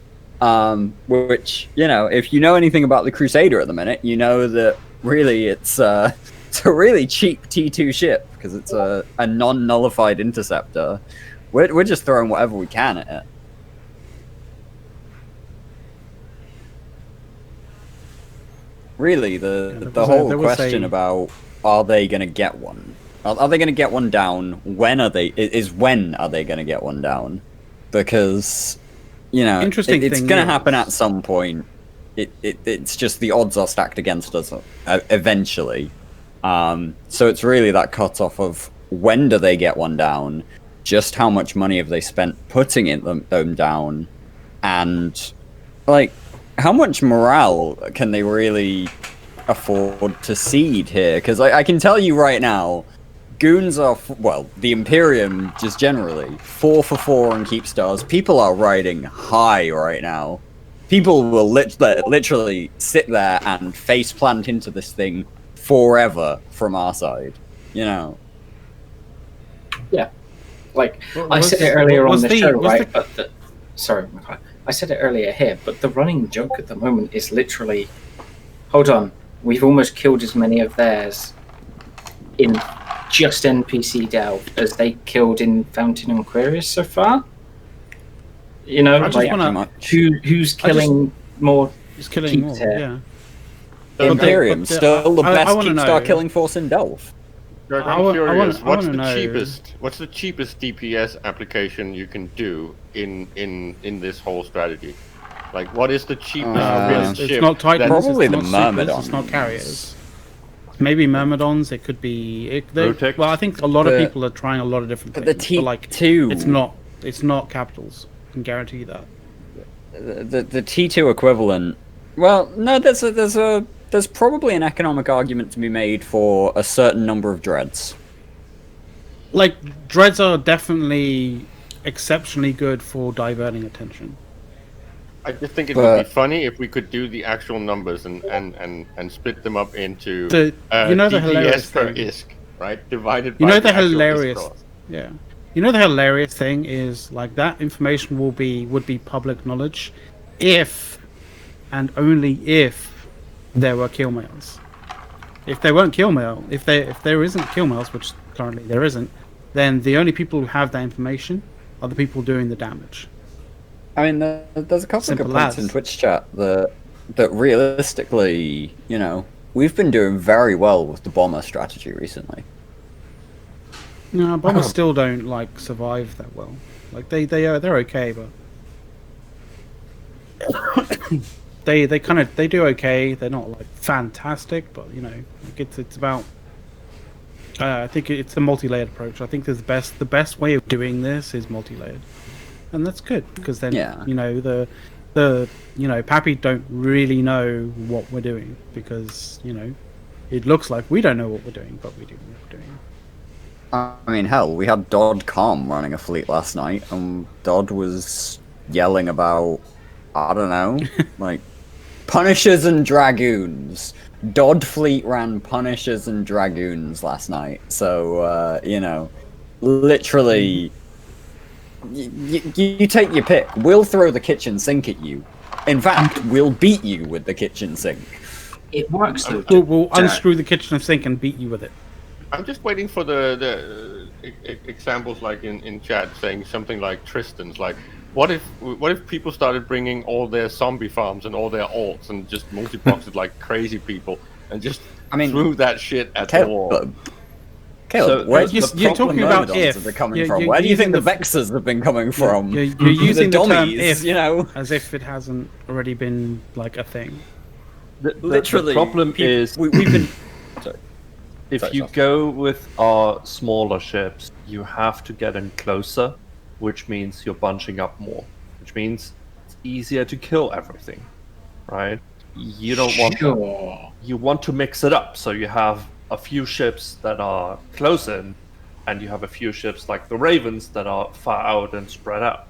Which, you know, if you know anything about the Crusader at the minute, you know that really it's a really cheap T2 ship because it's a non-nullified interceptor. We're just throwing whatever we can at it. Really, the whole there was question a- about are they going to get one? Are they going to get one down? When are they? When are they going to get one down? Because, you know, Interesting it's thing going to is- happen at some point. It's just the odds are stacked against us eventually. So it's really that cutoff of when do they get one down? Just how much money have they spent putting them down? And, like, how much morale can they really afford to cede here? Because I can tell you right now, Goons are, the Imperium, just generally, 4 for 4 on Keepstars. People are riding high right now. People will literally sit there and face plant into this thing forever from our side. You know? Yeah. Like, What I was- said it earlier what on was the the- show, was right? the- But sorry, Mackay. I said it earlier here, but the running joke at the moment is literally, hold on, we've almost killed as many of theirs in just NPC Delve as they killed in Fountain and Quirius so far. You know, I just like, wanna- who's killing more? Just killing Keep more, there. yeah. Imperium, but still the I best wanna Keepstar know- killing force in Delve. Greg, I I'm wa- I curious. wanna- I What's wanna the know- cheapest? What's the cheapest DPS application you can do in this whole strategy? Like, what is the cheapest It's ship? It's not Titans. Probably it's the not Supers, Myrmidons. It's not carriers. Maybe Myrmidons. It could be. Rotix. Well, I think a lot of The- people are trying a lot of different But things. the but like, T2, it's not capitals. I can guarantee you that. the T2 equivalent. Well, no, there's probably an economic argument to be made for a certain number of dreads. Like dreads are definitely exceptionally good for diverting attention. I just think it would But- be funny if we could do the actual numbers and split them up into You know the DPS hilarious per thing? ISK, right? Divided You by know the actual ISK hilarious. cost. Yeah. You know the hilarious thing is like that information would be public knowledge if and only if there were kill mails. If there weren't kill mail, if there isn't kill mails, which currently there isn't, then the only people who have that information are the people doing the damage. I mean, there's a couple Simple of good points as. in Twitch chat that realistically, you know, we've been doing very well with the bomber strategy recently. No, bombers still don't like survive that well. Like they're okay, but they do okay. They're not like fantastic, but you know, like it's about. I think it's a multi-layered approach. I think the best way of doing this is multi-layered, and that's good because then you know the Pappy don't really know what we're doing because you know it looks like we don't know what we're doing, but we do know what we're doing. I mean, hell, we had Dodd Calm running a fleet last night, and Dodd was yelling about, I don't know, like, Punishers and Dragoons. Dodd fleet ran Punishers and Dragoons last night, so, you know, literally, you take your pick. We'll throw the kitchen sink at you. In fact, we'll beat you with the kitchen sink. It works, though. We'll unscrew the kitchen sink and beat you with it. I'm just waiting for the examples like in chat saying something like Tristan's. Like, what if people started bringing all their zombie farms and all their alts and just multi-boxed like crazy people and just threw that shit at the wall? Caleb, So, where you're talking about if are coming from? Where do you think the Vexers have been coming from? You're using the term dummies, if, you know, as if it hasn't already been like a thing. Literally, the problem is we've been. Sorry. If you go with our smaller ships, you have to get in closer, which means you're bunching up more, which means it's easier to kill everything, right? You don't want you want to mix it up, so you have a few ships that are close in, and you have a few ships like the Ravens that are far out and spread out.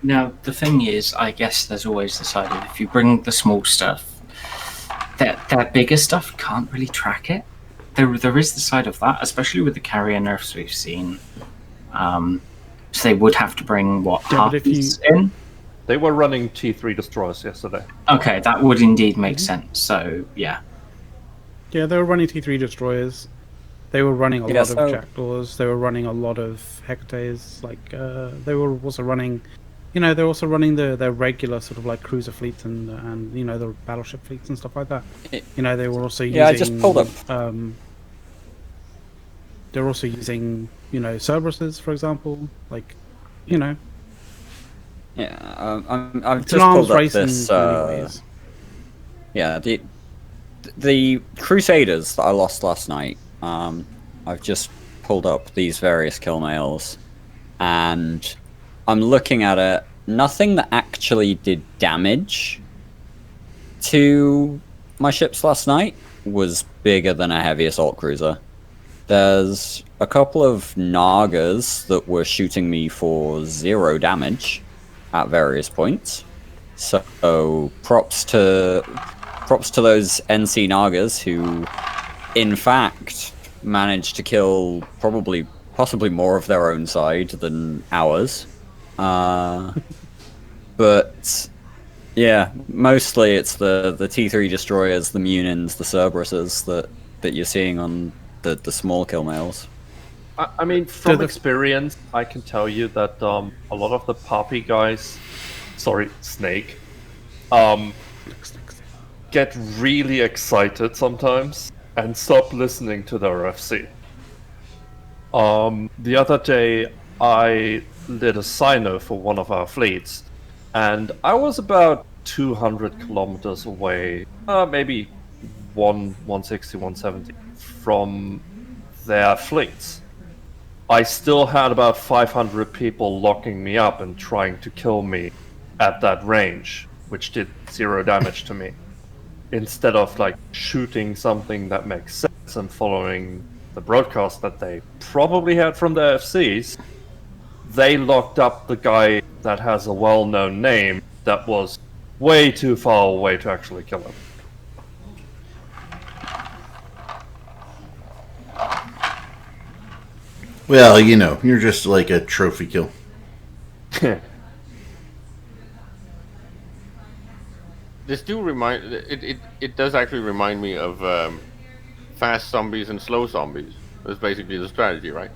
Now, the thing is, I guess there's always the side of if you bring the small stuff, that bigger stuff can't really track it. There is the side of that, especially with the carrier nerfs we've seen. So they would have to bring Harpies in. They were running T3 destroyers yesterday. Okay, that would indeed make sense. So yeah. Yeah, they were running T3 destroyers. They were running a lot of Jackdaws. They were running a lot of Hecates. Like they were also running, you know, they're also running their regular sort of like cruiser fleets and you know the battleship fleets and stuff like that. You know, they were also using. I just pulled up. They're also using, you know, Cerberuses, for example. Like, you know. Yeah, I've it's just an pulled arms up race this. in many ways. Yeah, the Crusaders that I lost last night. I've just pulled up these various kill mails, and I'm looking at it. Nothing that actually did damage to my ships last night was bigger than a heavy assault cruiser. There's a couple of Nagas that were shooting me for 0 damage at various points. So props to those NC Nagas who, in fact, managed to kill possibly more of their own side than ours. But yeah, mostly it's the T3 destroyers, the Munins, the Cerberuses that you're seeing on the small kill mails. I mean, from experience, I can tell you that a lot of the Poppy guys, Snake, get really excited sometimes and stop listening to their FC. The other day, I lit a Sino for one of our fleets, and I was about 200 kilometers away, maybe 160, 170 from their fleets. I still had about 500 people locking me up and trying to kill me at that range, which did 0 damage to me. Instead of like shooting something that makes sense and following the broadcast that they probably had from the FCs, they locked up the guy that has a well-known name that was way too far away to actually kill him. Well, you know, you're just like a trophy kill. this do remind it does actually remind me of fast zombies and slow zombies. That's basically the strategy, right?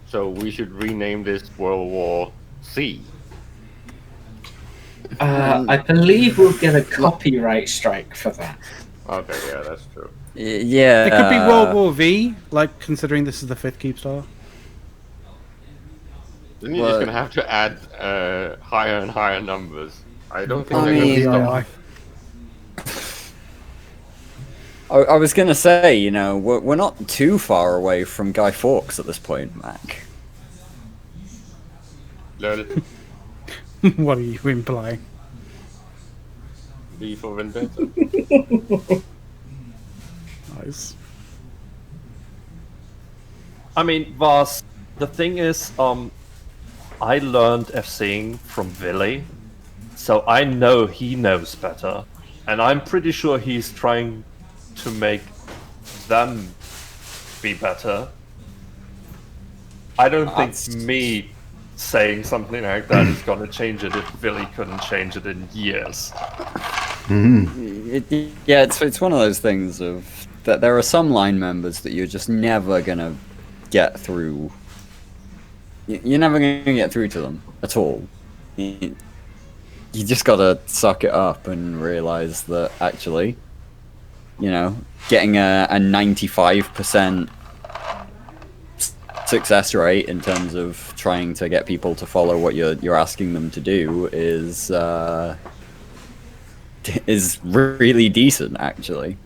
So we should rename this World War C. I believe we'll get a copyright strike for that. Okay, yeah, that's true. Yeah. It could be World War V, like considering this is the 5th Keepstar. Then you're just gonna have to add higher and higher numbers. I don't think I they're mean, gonna stop. I was gonna say, you know, we're not too far away from Guy Fawkes at this point, Mac. Lol. What are you implying? V for Vendetta. Nice. I mean, Vars, the thing is, I learned FCing from Willy, so I know he knows better, and I'm pretty sure he's trying to make them be better. I don't think me saying something like that is gonna change it if Willy couldn't change it in years. Yeah, it's one of those things of that there are some line members that you're just never gonna get through. You're never gonna get through to them at all. You just gotta suck it up and realize that actually, you know, getting a 95% success rate in terms of trying to get people to follow what you're asking them to do is really decent, actually.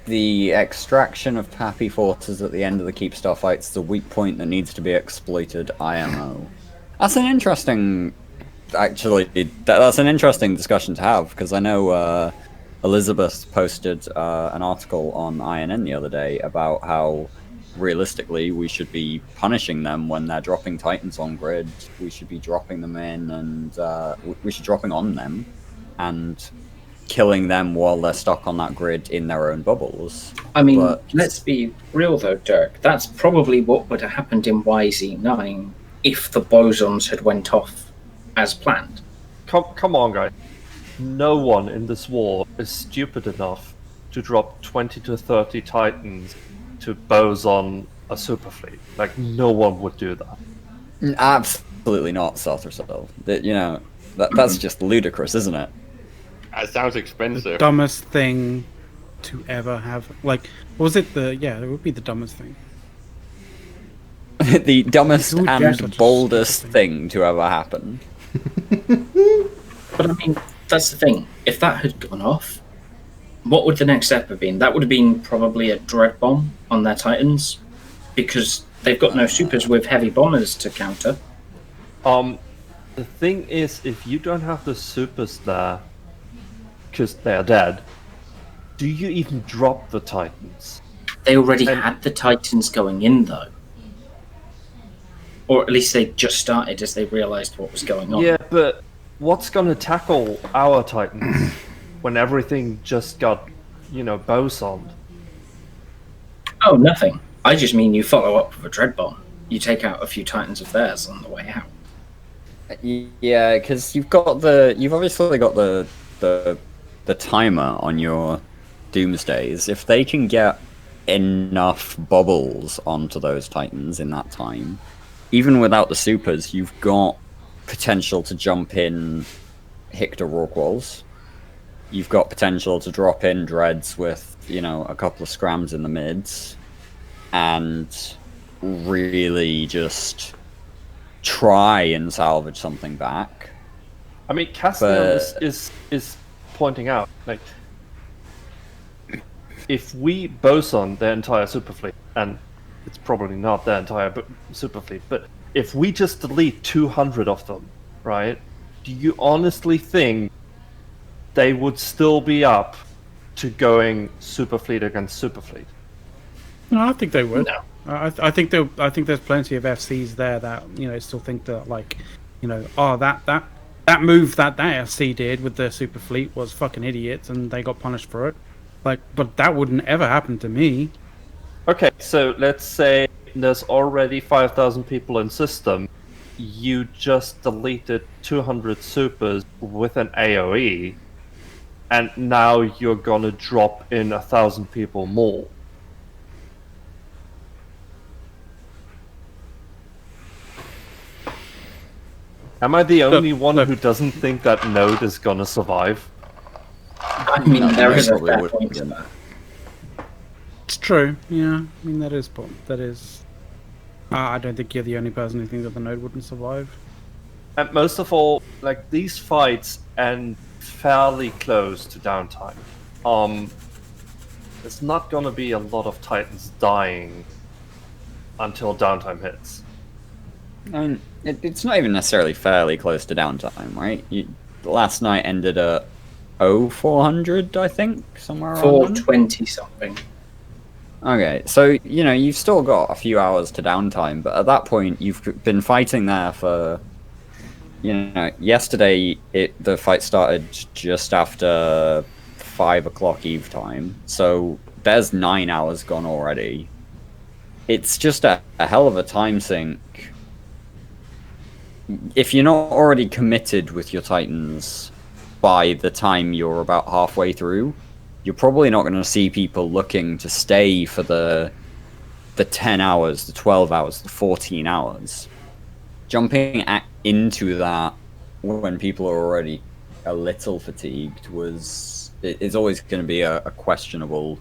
The extraction of Pappy Forces at the end of the Keepstar fights is a weak point that needs to be exploited. IMO. That's an interesting. Actually, that's an interesting discussion to have because I know Elizabeth posted an article on INN the other day about how realistically we should be punishing them when they're dropping Titans on grid. We should be dropping them in and we should dropping on them and killing them while they're stuck on that grid in their own bubbles. I mean, But- let's be real though, Dirk. That's probably what would have happened in YZ9 if the bosons had went off as planned. Come on, guys. No one in this war is stupid enough to drop 20 to 30 Titans to boson a super fleet. Like, no one would do that. Absolutely not, Saltercell. You know, that's just ludicrous, isn't it? That sounds expensive. Dumbest thing to ever have. Like, what was it? Yeah, it would be the dumbest thing. The dumbest Who dares such and a boldest stupid thing to ever happen. But I mean, that's the thing. If that had gone off, what would the next step have been? That would have been probably a dread bomb on their Titans, because they've got no supers with heavy bombers to counter. The thing is, if you don't have the supers there, because they're dead, do you even drop the Titans? They already And- had the Titans going in, though. Or at least they just started as they realised what was going on. Yeah, but what's gonna tackle our Titans when everything just got, bosoned? Oh, nothing. I just mean you follow up with a dread bomb. You take out a few Titans of theirs on the way out. Yeah, because you've obviously got the timer on your Doomsdays. If they can get enough bubbles onto those Titans in that time, even without the supers, you've got potential to jump in Hictor Rorquals. You've got potential to drop in Dreads with, a couple of scrams in the mids, and really just try and salvage something back. I mean, Cassian is pointing out, like, if we boson their entire super fleet, and it's probably not their entire super fleet, but if we just delete 200 of them, right, do you honestly think they would still be up to going super fleet against super fleet? No, I think they would. No. I think there's plenty of FCs there that still think that that move that FC did with their super fleet was fucking idiots and they got punished for it. Like, but that wouldn't ever happen to me. Okay, so let's say there's already 5,000 people in system. You just deleted 200 supers with an AoE, and now you're gonna drop in 1,000 people more. Am I the only one who doesn't think that node is gonna survive? I mean, there is a probably fair would, point to yeah. that. It's true. Yeah, I mean that is. I don't think you're the only person who thinks that the node wouldn't survive. And most of all, like, these fights end fairly close to downtime. There's not gonna be a lot of Titans dying until downtime hits. I mean, it's not even necessarily fairly close to downtime, right? Last night ended at 0400, I think, somewhere around. 420 something. Okay, so you've still got a few hours to downtime, but at that point you've been fighting there for. Yesterday the fight started just after 5 o'clock Eve time, so there's 9 hours gone already. It's just a hell of a time sink. If you're not already committed with your Titans by the time you're about halfway through, you're probably not going to see people looking to stay for the 10 hours, the 12 hours, the 14 hours. Jumping into that when people are already a little fatigued is always going to be a questionable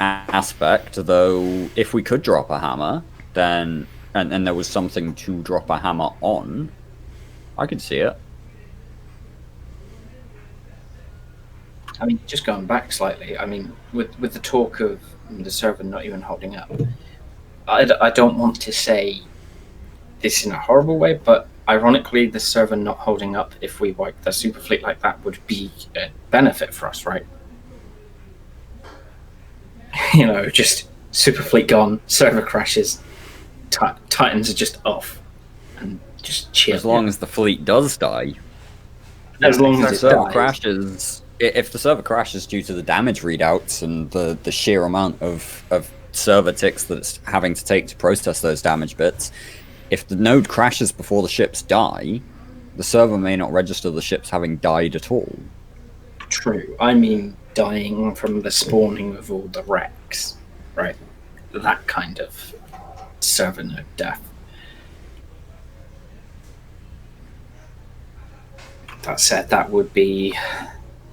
aspect, though if we could drop a hammer, then and there was something to drop a hammer on, I could see it. I mean, just going back slightly, I mean, with the talk of the server not even holding up, I don't want to say this in a horrible way, but ironically, the server not holding up, if we wipe the super fleet like that, would be a benefit for us, right? Just super fleet gone, server crashes, Titans are just off, and just chill. As long as the fleet does die. As long as the it server dies. crashes, if the server crashes due to the damage readouts and the sheer amount of server ticks that it's having to take to process those damage bits, if the node crashes before the ships die, the server may not register the ships having died at all. True. I mean, dying from the spawning of all the wrecks, right? That kind of server node death. That said, that would be,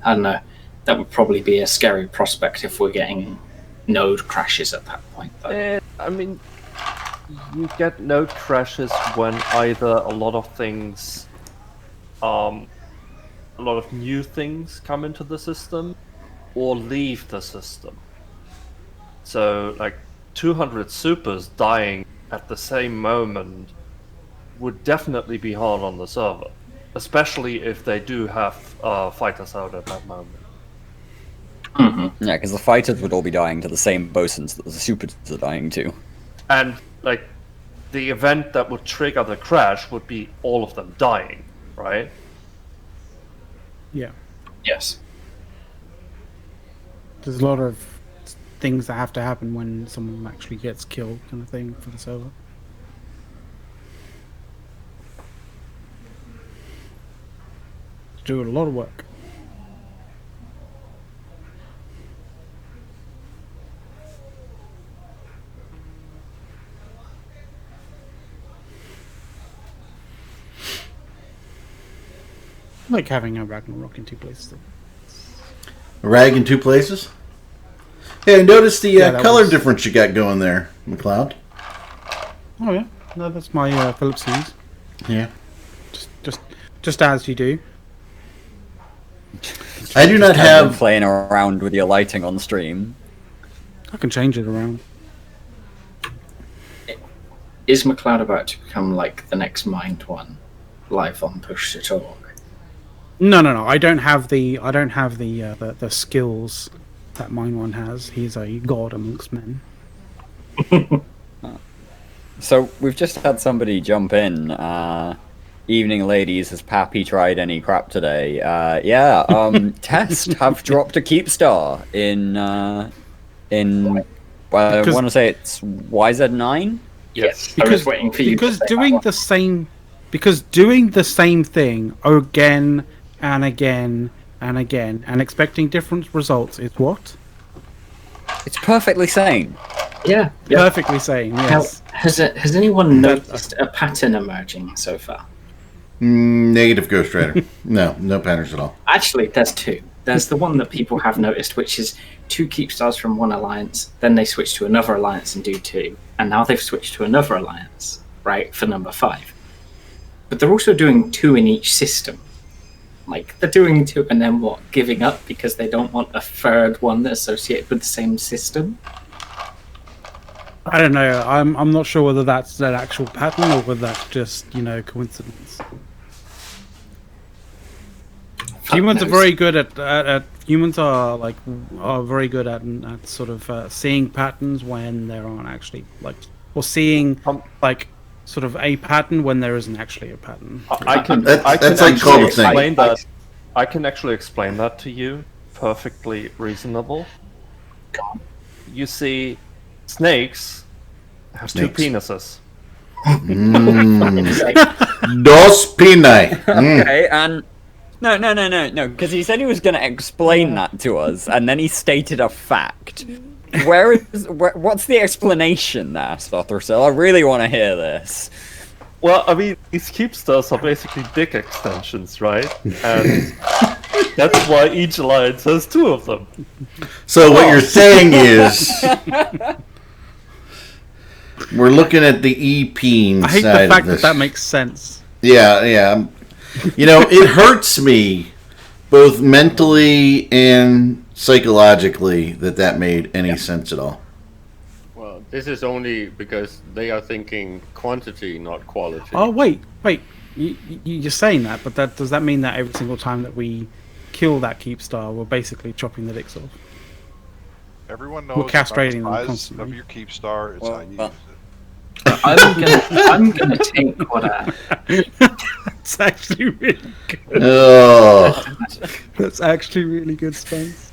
I don't know, that would probably be a scary prospect if we're getting node crashes at that point, though. I mean, you get node crashes when either a lot of things, a lot of new things come into the system, or leave the system. So, like, 200 supers dying at the same moment would definitely be hard on the server, especially if they do have fighters out at that moment. Mm-hmm. Yeah, because the fighters would all be dying to the same bosuns that the supers are dying to. And, like, the event that would trigger the crash would be all of them dying, right? Yeah. Yes. There's a lot of things that have to happen when someone actually gets killed, kind of thing, for the server. Do a lot of work. I like having a Ragnarok in two places. A rag in two places? Hey, I noticed the Yeah, that color was- difference you got going there, McLeod. Oh yeah, no, that's my Philips Hughes. Yeah. Just as you do. I do not Kind of have... playing around with your lighting on stream. I can change it around. Is McLeod about to become like the next Mind One, live on Push to Talk? No. I don't have the skills that mine one has. He's a god amongst men. So we've just had somebody jump in. Evening, ladies. Has Pappy tried any crap today? Test have dropped a keep star in I want to say it's YZ9. Yes, I was waiting for you. Because to say doing that the same, because doing the same thing again and again and again and expecting different results is what? It's perfectly sane. one. Yeah. Perfectly sane. Now, Yes. has anyone noticed a pattern emerging so far? Negative Ghost Rider. No patterns at all. Actually, there's two. There's the one that people have noticed, which is 2 keep stars from one alliance, then they switch to another alliance and do 2, and now they've switched to another alliance, right, for number 5. But they're also doing 2 in each system. Like, they're doing 2 and then what? Giving up because they don't want a third one that's associated with the same system? I don't know. I'm not sure whether that's an actual pattern or whether that's just coincidence. Humans are very good at humans are very good at sort of seeing patterns when there aren't actually or seeing sort of a pattern when there isn't actually a pattern. I can explain that. I can actually explain that to you. Perfectly reasonable. You see, snakes have 2 penises. Dos peni. Okay, and no, because he said he was going to explain that to us, and then he stated a fact. What's the explanation there, Stothercell? I really want to hear this. Well, I mean, these keep stars are basically dick extensions, right? And that's why each alliance has 2 of them. So what you're saying is, we're looking at the E-peen I hate side the fact of this. that makes sense. Yeah. It hurts me both mentally and psychologically that made any sense at all. Well, this is only because they are thinking quantity, not quality. Oh wait, you're saying that, but does that mean that every single time that we kill that keep star, we're basically chopping the dicks off? Everyone knows We're castrating about them the size constantly. of your keep star. It's how you use it. I'm gonna take what That's actually really good. Oh. That's actually really good, Spence.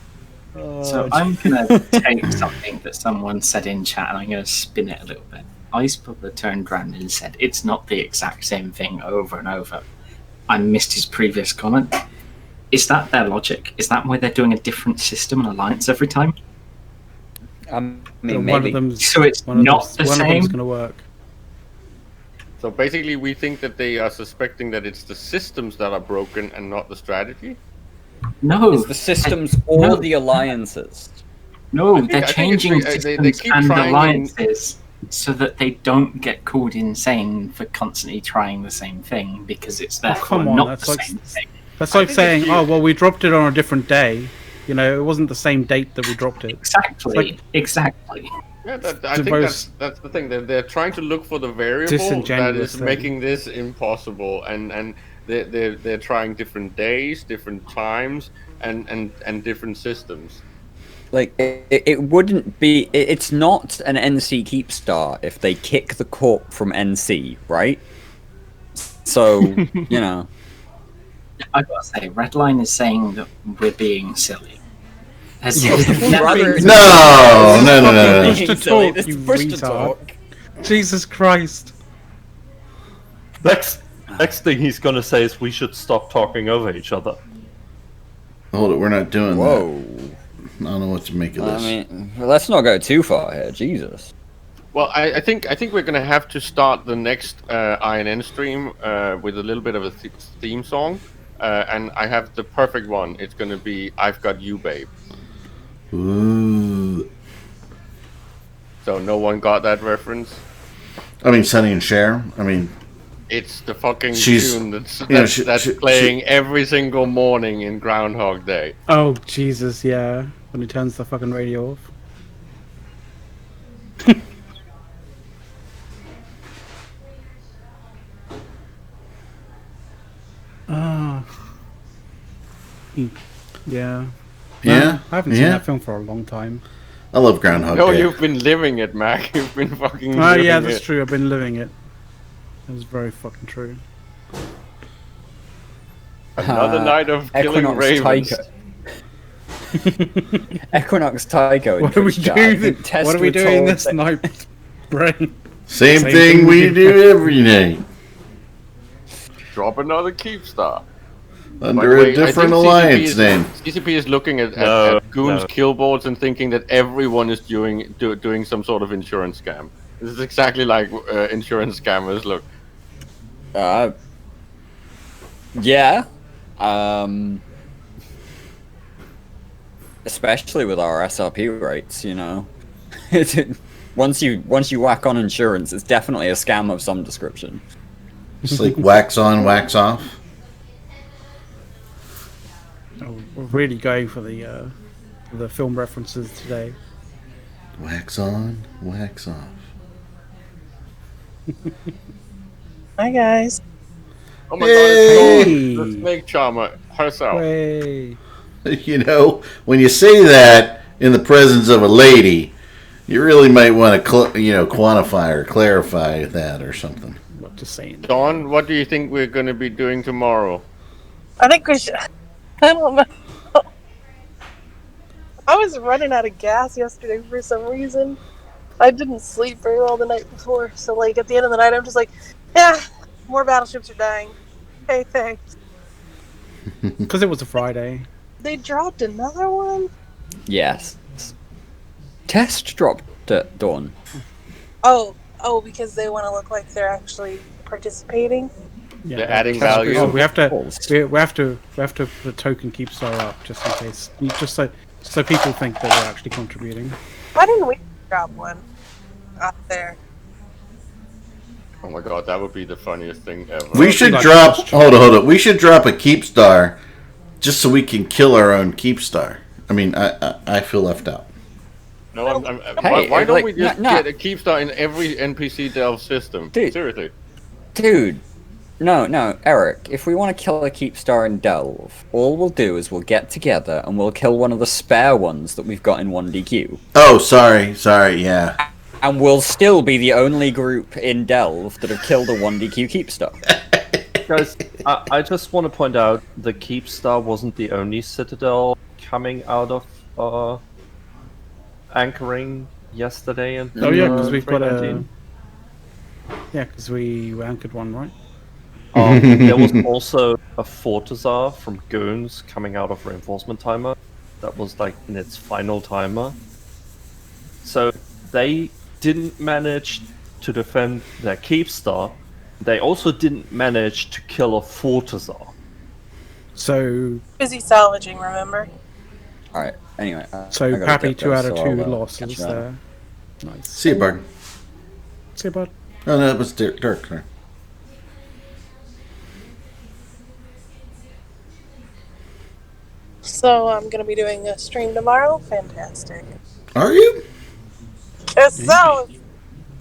So I'm gonna take something that someone said in chat and I'm gonna spin it a little bit. Ice Bubba turned around and said, "It's not the exact same thing over and over." I missed his previous comment. Is that their logic? Is that why they're doing a different system and alliance every time? So Maybe. one of them's, So it's one of not them's- the one of them's same? going to work. So basically, we think that they are suspecting that it's the systems that are broken and not the strategy. No, It's the systems or no. the alliances. No, I think- they're I think changing it's- they systems keep and trying alliances so that they don't get called insane for constantly trying the same thing because it's therefore come on, not that's the like- same thing. That's I like think saying, if you- "Oh, well, we dropped it on a different day." It wasn't the same date that we dropped it. Exactly, exactly. Yeah, I think that's the thing. They're trying to look for the variable that Disingenuous is thing. making this impossible, and they're trying different days, different times, and different systems. Like, it wouldn't be... It's not an NC keep star if they kick the corp from NC, right? So, I gotta say, Redline is saying that we're being silly. Has Rather- No. Push to Silly, talk, this you push to retard. talk. Jesus Christ! Next thing he's gonna say is we should stop talking over each other. Hold it, we're not doing Whoa. that. I don't know what to make of I this. mean, let's not go too far here, Jesus. Well, I think we're gonna have to start the next INN stream with a little bit of a theme song, and I have the perfect one. It's gonna be "I've Got You, Babe." Ooh. So no one got that reference. I mean, Sonny and Cher. I mean, It's the fucking She's- tune that's she- playing every single morning in Groundhog Day. Oh Jesus, yeah. When he turns the fucking radio off. Ah. Yeah. yeah, I haven't seen yeah. that film for a long time. I love Groundhog No, Day. you've been living it, Mac. You've been fucking Oh living yeah, it. that's true. I've been living it. That was very fucking true. Another night of killing Equinox ravens. Tycho. Equinox Tycho. What are we doing? What are we doing this night, Brain? Same Same thing thing we we do every night. Drop another keep star. Under a different alliance name. CCP is looking at Goon's no. kill boards and thinking that everyone is doing some sort of insurance scam. This is exactly like insurance scammers look. Yeah. Especially with our SRP rates, you know. once you whack on insurance, it's definitely a scam of some description. It's like wax on, wax off. Oh, we're really going for the film references today. Wax on, wax off. Hi guys. Oh my Yay! god, it's Snake Charmer herself. Way. You know, when you say that in the presence of a lady, you really might want to, quantify or clarify that or something. What to say? Dawn, what do you think we're going to be doing tomorrow? I think we should. I don't know. I was running out of gas yesterday for some reason. I didn't sleep very well the night before, so like at the end of the night, I'm just like, yeah, more battleships are dying. Hey, thanks. Because it was a Friday. They dropped another one? Yes. Test dropped at Dawn. Oh, because they want to look like they're actually participating. Yeah, They're adding value. Oh, we have to put the token keep star up just in case, just so people think that we're actually contributing. Why didn't we drop one out there? Oh my god, that would be the funniest thing ever. We should drop. Hold on. We should drop a keep star, just so we can kill our own keep star. I mean, I feel left out. No, Hey, why don't like, we just no. get a keep star in every NPC Delve system? Dude. Seriously. Dude. No, Eric, if we want to kill a keep star in Delve, all we'll do is we'll get together and we'll kill one of the spare ones that we've got in 1DQ. Oh, sorry, yeah. And we'll still be the only group in Delve that have killed a 1DQ keep star. Guys, I just want to point out the keep star wasn't the only citadel coming out of anchoring yesterday. And Oh yeah, because we've got 319. because we anchored one, right? There was also a Fortizar from Goons coming out of Reinforcement Timer. That was like in its final timer. So they didn't manage to defend their keep star. They also didn't manage to kill a Fortizar. So Busy salvaging, remember? Alright, anyway. so I gotta Pappy, get 2 this, out of so 2 I'll, catch losses you later. there. Nice. See you, Bard. See you, bud. Oh, no, that was Dirk. Sorry. So I'm gonna be doing a stream tomorrow. Fantastic. Are you? Guess so.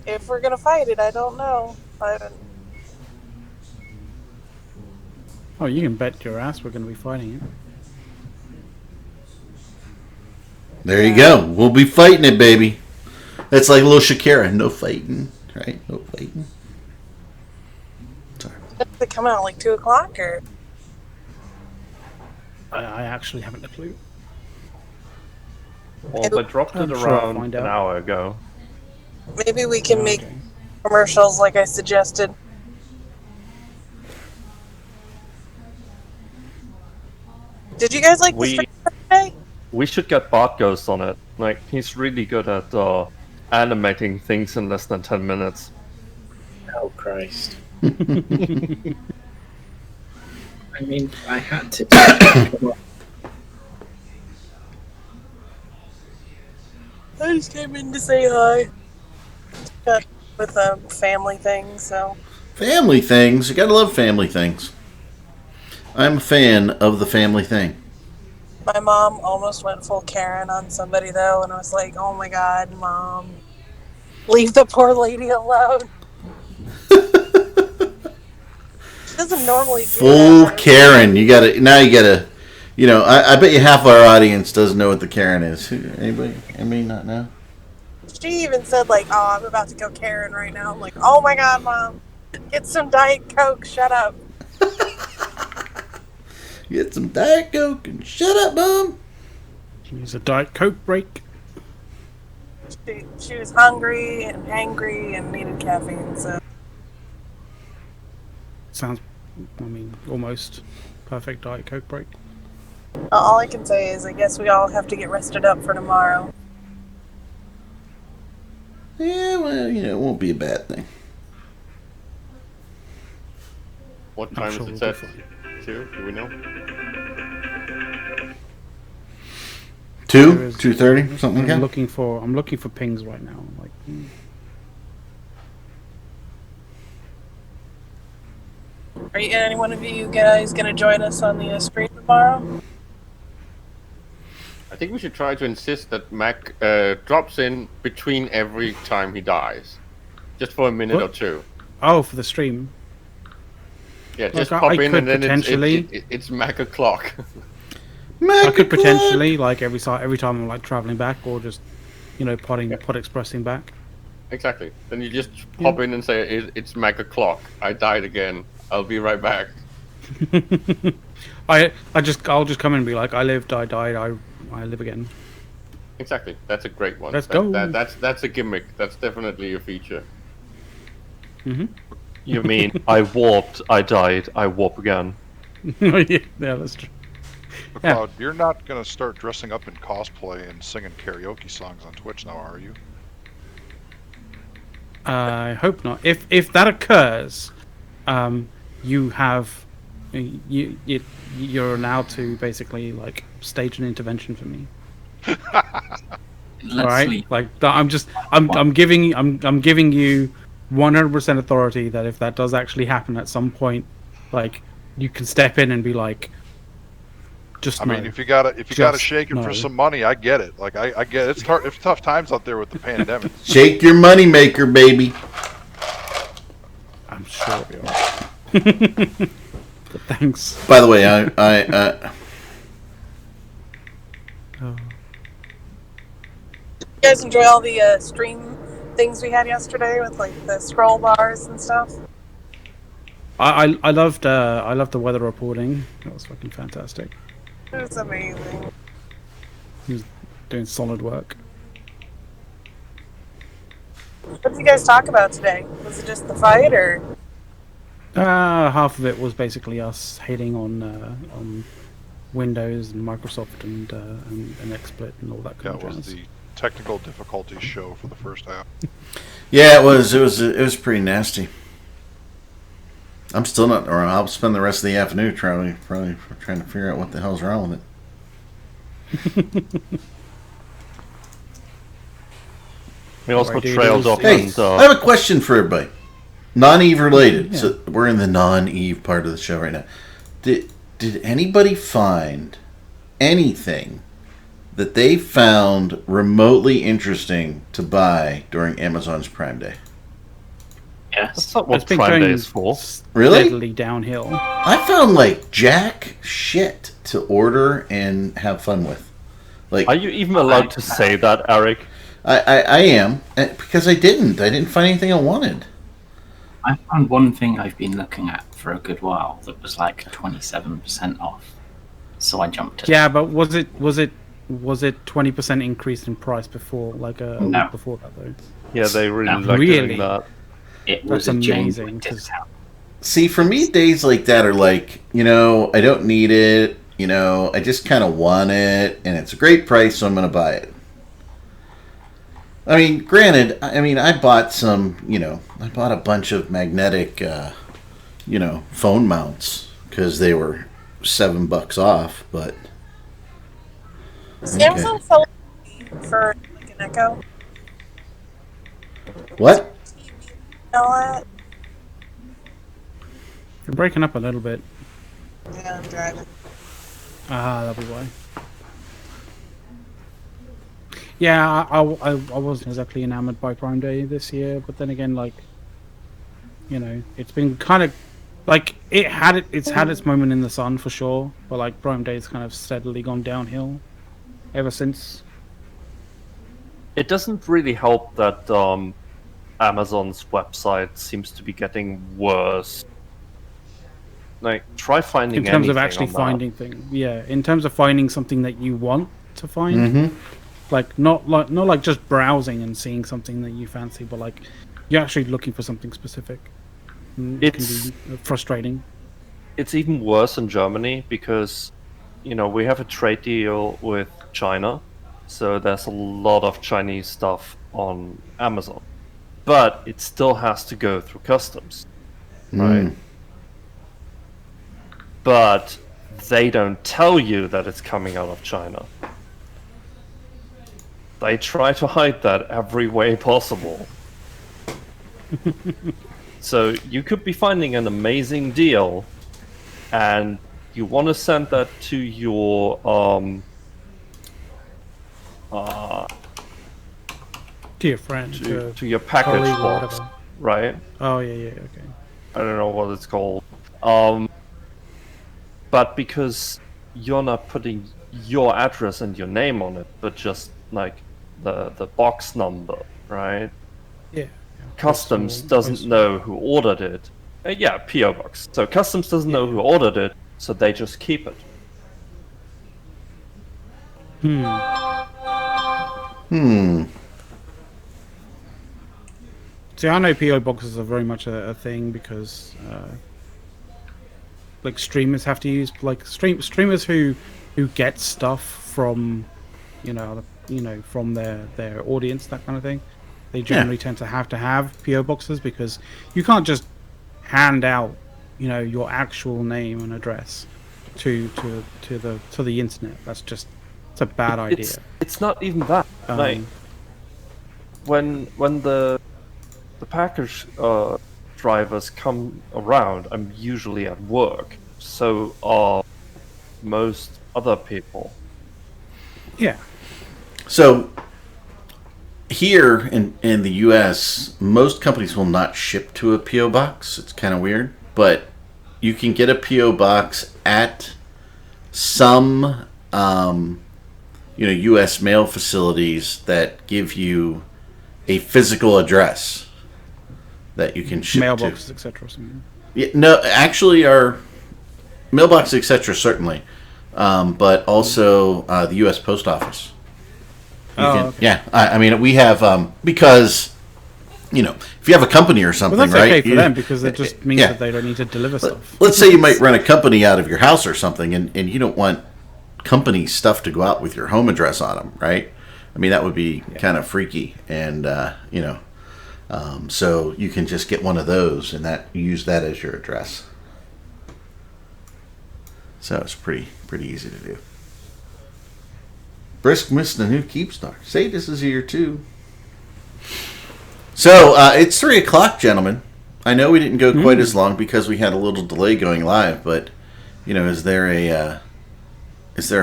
If we're gonna fight it, I don't know. I don't. Oh, you can bet your ass we're going to be fighting it. There you go. We'll be fighting it, baby. That's like little Shakira. No fighting, right? No fighting. Sorry. Does it come out like 2 o'clock or? I actually haven't a clue. Well, they dropped it I'm sure I'll around find an out. hour ago. Maybe we can make Okay. commercials like I suggested. Did you guys like the We stream today? we should get Bart Ghost on it. Like he's really good at animating things in less than 10 minutes. Oh Christ! I mean, I had to. I just came in to say hi. Got with a family thing, so Family things. You gotta love family things. I'm a fan of the family thing. my mom almost went full Karen on somebody though, and I was like, "Oh my God, Mom, leave the poor lady alone." She doesn't normally do Full that. Karen. You gotta. You know, I bet you half our audience doesn't know what the Karen is. Anybody? Anybody not know? She even said like, "Oh, I'm about to go Karen right now." I'm like, "Oh my God, Mom, get some Diet Coke. Shut up." Get some Diet Coke and shut up, Mom. Use a Diet Coke break. She was hungry and angry and needed caffeine, so. Sounds, I mean, almost perfect Diet Coke break. All I can say is I guess we all have to get rested up for tomorrow. Yeah, well, it won't be a bad thing. What time sure is it we'll set be to? Do we know? 2:30, something like I'm that. looking for pings right now. I'm like, Are any one of you guys going to join us on the stream tomorrow? I think we should try to insist that Mac drops in between every time he dies. Just for a minute What? or two. oh, for the stream. Yeah, just I pop in could and then potentially- it's Mac o'clock. I could potentially, like, every time I'm like traveling back, or just, pod expressing back. Exactly. Then you just pop in and say, it's Mac o'clock. I died again. I'll be right back. I'll just come in and be like, I lived, I died, I live again. Exactly. That's a great one. Let's go. That's a gimmick. That's definitely a feature. You mean I warped, I died, I warp again? yeah, that's true. McLeod, you're not going to start dressing up in cosplay and singing karaoke songs on Twitch now, are you? I hope not. If that occurs, you have you're allowed to basically like stage an intervention for me. Let's All right, sleep. like that. I'm giving you 100% authority that if that does actually happen at some point, like you can step in and be like, just. I no. mean, if you gotta Just shake it no. for some money, I get it. Like I get it. It's hard. It's tough times out there with the pandemic. Shake your money maker, baby. I'm sure we are. But thanks. By the way, You guys enjoy all the stream things we had yesterday with like the scroll bars and stuff? I loved the weather reporting. That was fucking fantastic. It was amazing. He was doing solid work. What did you guys talk about today? Was it just the fight, or? Half of it was basically us hating on Windows and Microsoft and XSplit and all that kind That of was jazz. the technical difficulties show for the first half. yeah, it was pretty nasty. I'm still not, or I'll spend the rest of the afternoon probably trying to figure out what the hell's wrong with it. We also Right, dude, trailed it was- off Hey, and I have a question for everybody. Non-Eve related. So we're in the non-Eve part of the show right now. Did anybody find anything that they found remotely interesting to buy during Amazon's Prime Day? that's Yes. not what It's been Prime Day going is for. Really? steadily downhill. I found like jack shit to order and have fun with. Like Are you even allowed to say that, Eric? I am because I didn't find anything I wanted. I found one thing I've been looking at for a good while that was like 27% off. So I jumped at Yeah, but was it 20% increase in price before like a No. week before that though? Yeah, they really No. like Really? doing that. it. Was That's a genuine amazing, 'cause- discount. See, for me, days like that are like, I don't need it. I just kind of want it, and it's a great price, so I'm going to buy it. I mean, granted, I bought I bought a bunch of magnetic, phone mounts because they were $7 off, but. Does Amazon sell for like an Echo? What? Sell that? You're breaking up a little bit. Yeah, I'm driving. That'll be why. Yeah, I wasn't exactly enamored by Prime Day this year, but then again, like, it's been kind of like it's had its moment in the sun for sure, but like Prime Day's kind of steadily gone downhill ever since. It doesn't really help that Amazon's website seems to be getting worse like try finding in terms of anything actually on that. finding things. Yeah, in terms of finding something that you want to find, Mm-hmm. like not just browsing and seeing something that you fancy, but like you're actually looking for something specific. It It's- can be frustrating. It's even worse in Germany because, you know, we have a trade deal with China, so there's a lot of Chinese stuff on Amazon, but it still has to go through customs, right? But they don't tell you that it's coming out of China. They try to hide that every way possible. So you could be finding an amazing deal, and you want to send that to your To your friend, to your package colleague or box, whatever. right? Oh yeah, okay. I don't know what it's called. But because you're not putting your address and your name on it, but just like the box number, right? Yeah. Customs Postal- doesn't postal. know who ordered it. Yeah, PO box. So customs doesn't know who ordered it, so they just keep it. See, I know PO boxes are very much a thing because, like, streamers have to use like streamers who get stuff from, from their audience, that kind of thing. They generally tend to have PO boxes because you can't just hand out, your actual name and address to the internet. It's a bad idea. It's not even that. Like when the package drivers come around, I'm usually at work. So are most other people. Yeah. So here in the U.S., most companies will not ship to a PO box. It's kind of weird, but you can get a PO box at some U.S. mail facilities that give you a physical address that you can ship Mailboxes, to. etc. Yeah, no, actually, our mailbox, etc. Certainly, but also the U.S. Post Office. Okay. Yeah, I mean, we have because if you have a company or something, Well, that's right? okay for them because it just means yeah. that they don't need to deliver stuff. Let's say you might run a company out of your house or something, and you don't want company stuff to go out with your home address on them, right? I mean, that would be kind of freaky, and so you can just get one of those and use that as your address. So it's pretty easy to do. Brisk missed a new Keepstar. Sadis is here too. So it's 3:00, gentlemen. I know we didn't go quite as long because we had a little delay going live, but is there a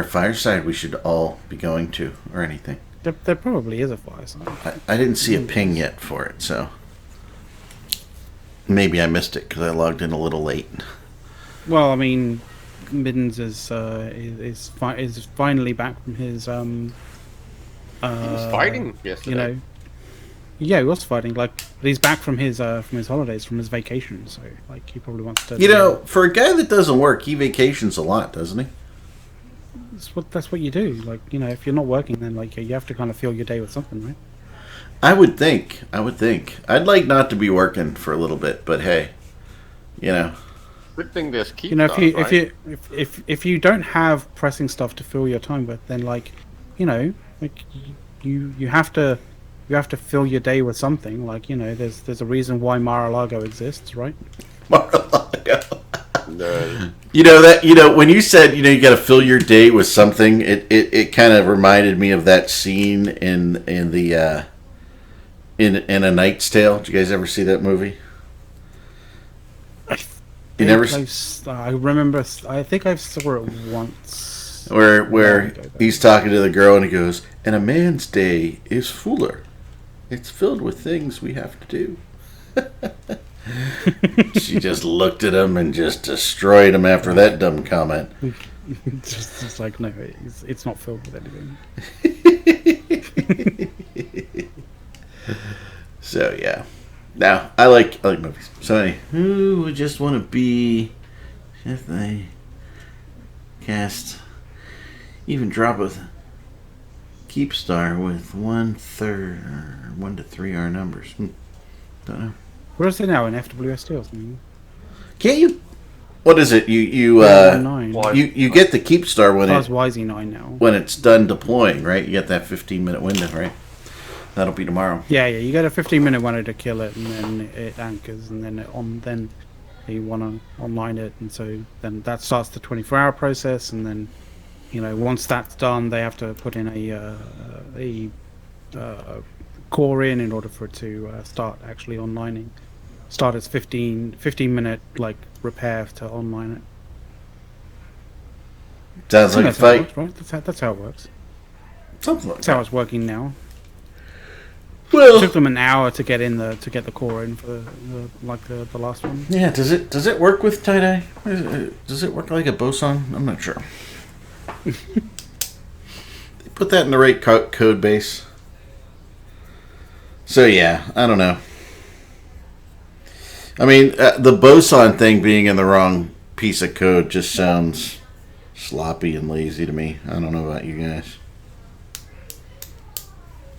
fireside we should all be going to or anything? There probably is a fireside. I didn't see a ping yet for it, so maybe I missed it because I logged in a little late. Well, I mean, Middens is finally back from his He was fighting yesterday. Yeah, he was fighting. But he's back from his holidays, from his vacation. So he probably wants to. For a guy that doesn't work, he vacations a lot, doesn't he? That's what you do. If you're not working, then you have to kind of fill your day with something, right? I would think. I'd like not to be working for a little bit, but hey, Good thing there's Keepstar, if you don't have pressing stuff to fill your time with, then you have to fill your day with something. There's a reason why Mar-a-Lago exists, right? Mar-a-Lago. When you said you got to fill your day with something, it kind of reminded me of that scene in A Knight's Tale. Did you guys ever see that movie? You never? I remember. I think I saw it once. Where he's talking to the girl and he goes, "And a man's day is fuller. It's filled with things we have to do." She just looked at him and just destroyed him after that dumb comment. It's like, no, it's not filled with anything. So yeah. Now I like movies. So anyway, who would just want to be if they cast even drop a keep star with 1/3 or 1 to 3 R numbers. Don't know. What is it now in FWSD or something? Can't you? What is it? You 9. you get the keep star when That's it YZ9 now. when it's done deploying, right? You get that 15-minute window, right? That'll be tomorrow. Yeah, you get a 15-minute window to kill it, and then it anchors, and then you want to online it, and so then that starts the 24-hour process, and then once that's done, they have to put in a core in order for it to start actually onlining. Start as 15-minute like repair to online it. Sounds like a That's how it fight. works, right? That's how it works. Something like That's how that. it's working now. It Well, took them an hour to get the core in for the last one. yeah. Does it work with tie-dye? Does it work like a boson? I'm not sure. They put that in the right code base. So yeah, I don't know. I mean, the boson thing being in the wrong piece of code just sounds sloppy and lazy to me. I don't know about you guys.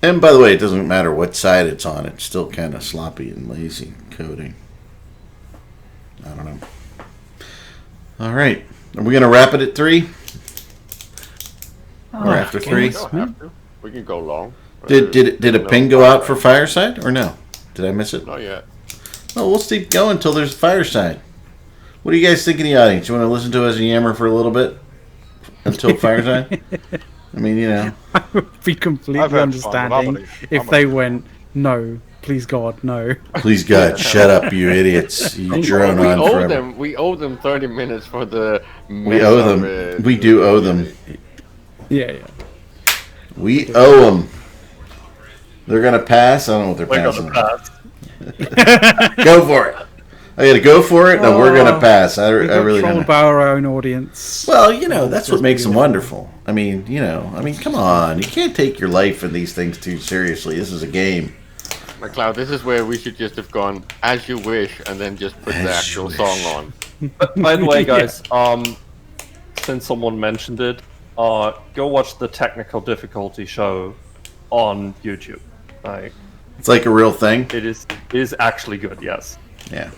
And by the way, it doesn't matter what side it's on. It's still kind of sloppy and lazy coding. I don't know. All right. Are we going to wrap it at 3? Or after 3? We don't have to. We can go long. Did a ping go out for Fireside or no? Did I miss it? Not yet. Oh, we'll keep going until there's Fireside. What do you guys think in the audience? You want to listen to us yammer for a little bit until Fireside? I mean, I would be completely I've had fun, but understanding if they went, no, please God, no. Please God, shut up, you idiots! You drone on forever. We owe them 30 minutes for the. We owe them. We do owe them. Yeah. We owe them. They're gonna pass. I don't know what they're We're passing. gonna pass. Go for it. I gotta go for it. No, we're gonna pass. I We got really trolled don't. by our own audience. Well, that's what makes them wonderful. I mean, come on. You can't take your life and these things too seriously. This is a game. McLeod, this is where we should just have gone as you wish and then just put the As actual you song wish. on. By the way, guys, since someone mentioned it, go watch the technical difficulty show on YouTube. Like, It's like a real thing. it is actually good. Yes. Yeah.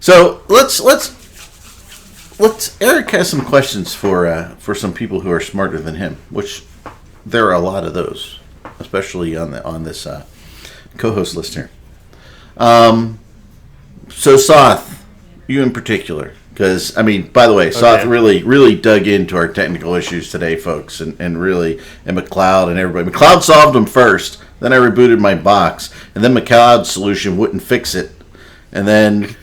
So let's Eric has some questions for some people who are smarter than him, which there are a lot of those, especially on this co-host list here. So Soth, you in particular, because I mean, by the way, Soth really dug into our technical issues today, folks, and McLeod and everybody. McLeod solved them first, then I rebooted my box, and then McLeod's solution wouldn't fix it. And then,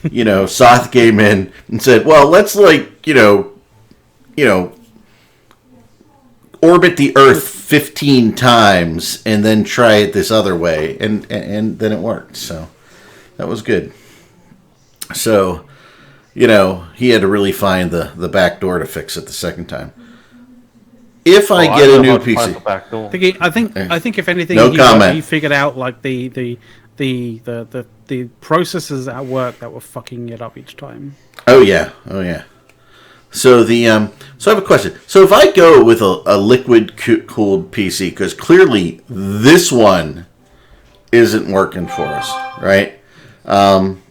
Soth came in and said, well, let's orbit the Earth 15 times and then try it this other way. And then it worked. So that was good. So, he had to really find the back door to fix it the second time. If I get a new PC. I think if anything, No comment. he figured out like the processes at work that were fucking it up each time. Oh yeah. So so I have a question. So if I go with a liquid cooled PC, because clearly this one isn't working for us, right? And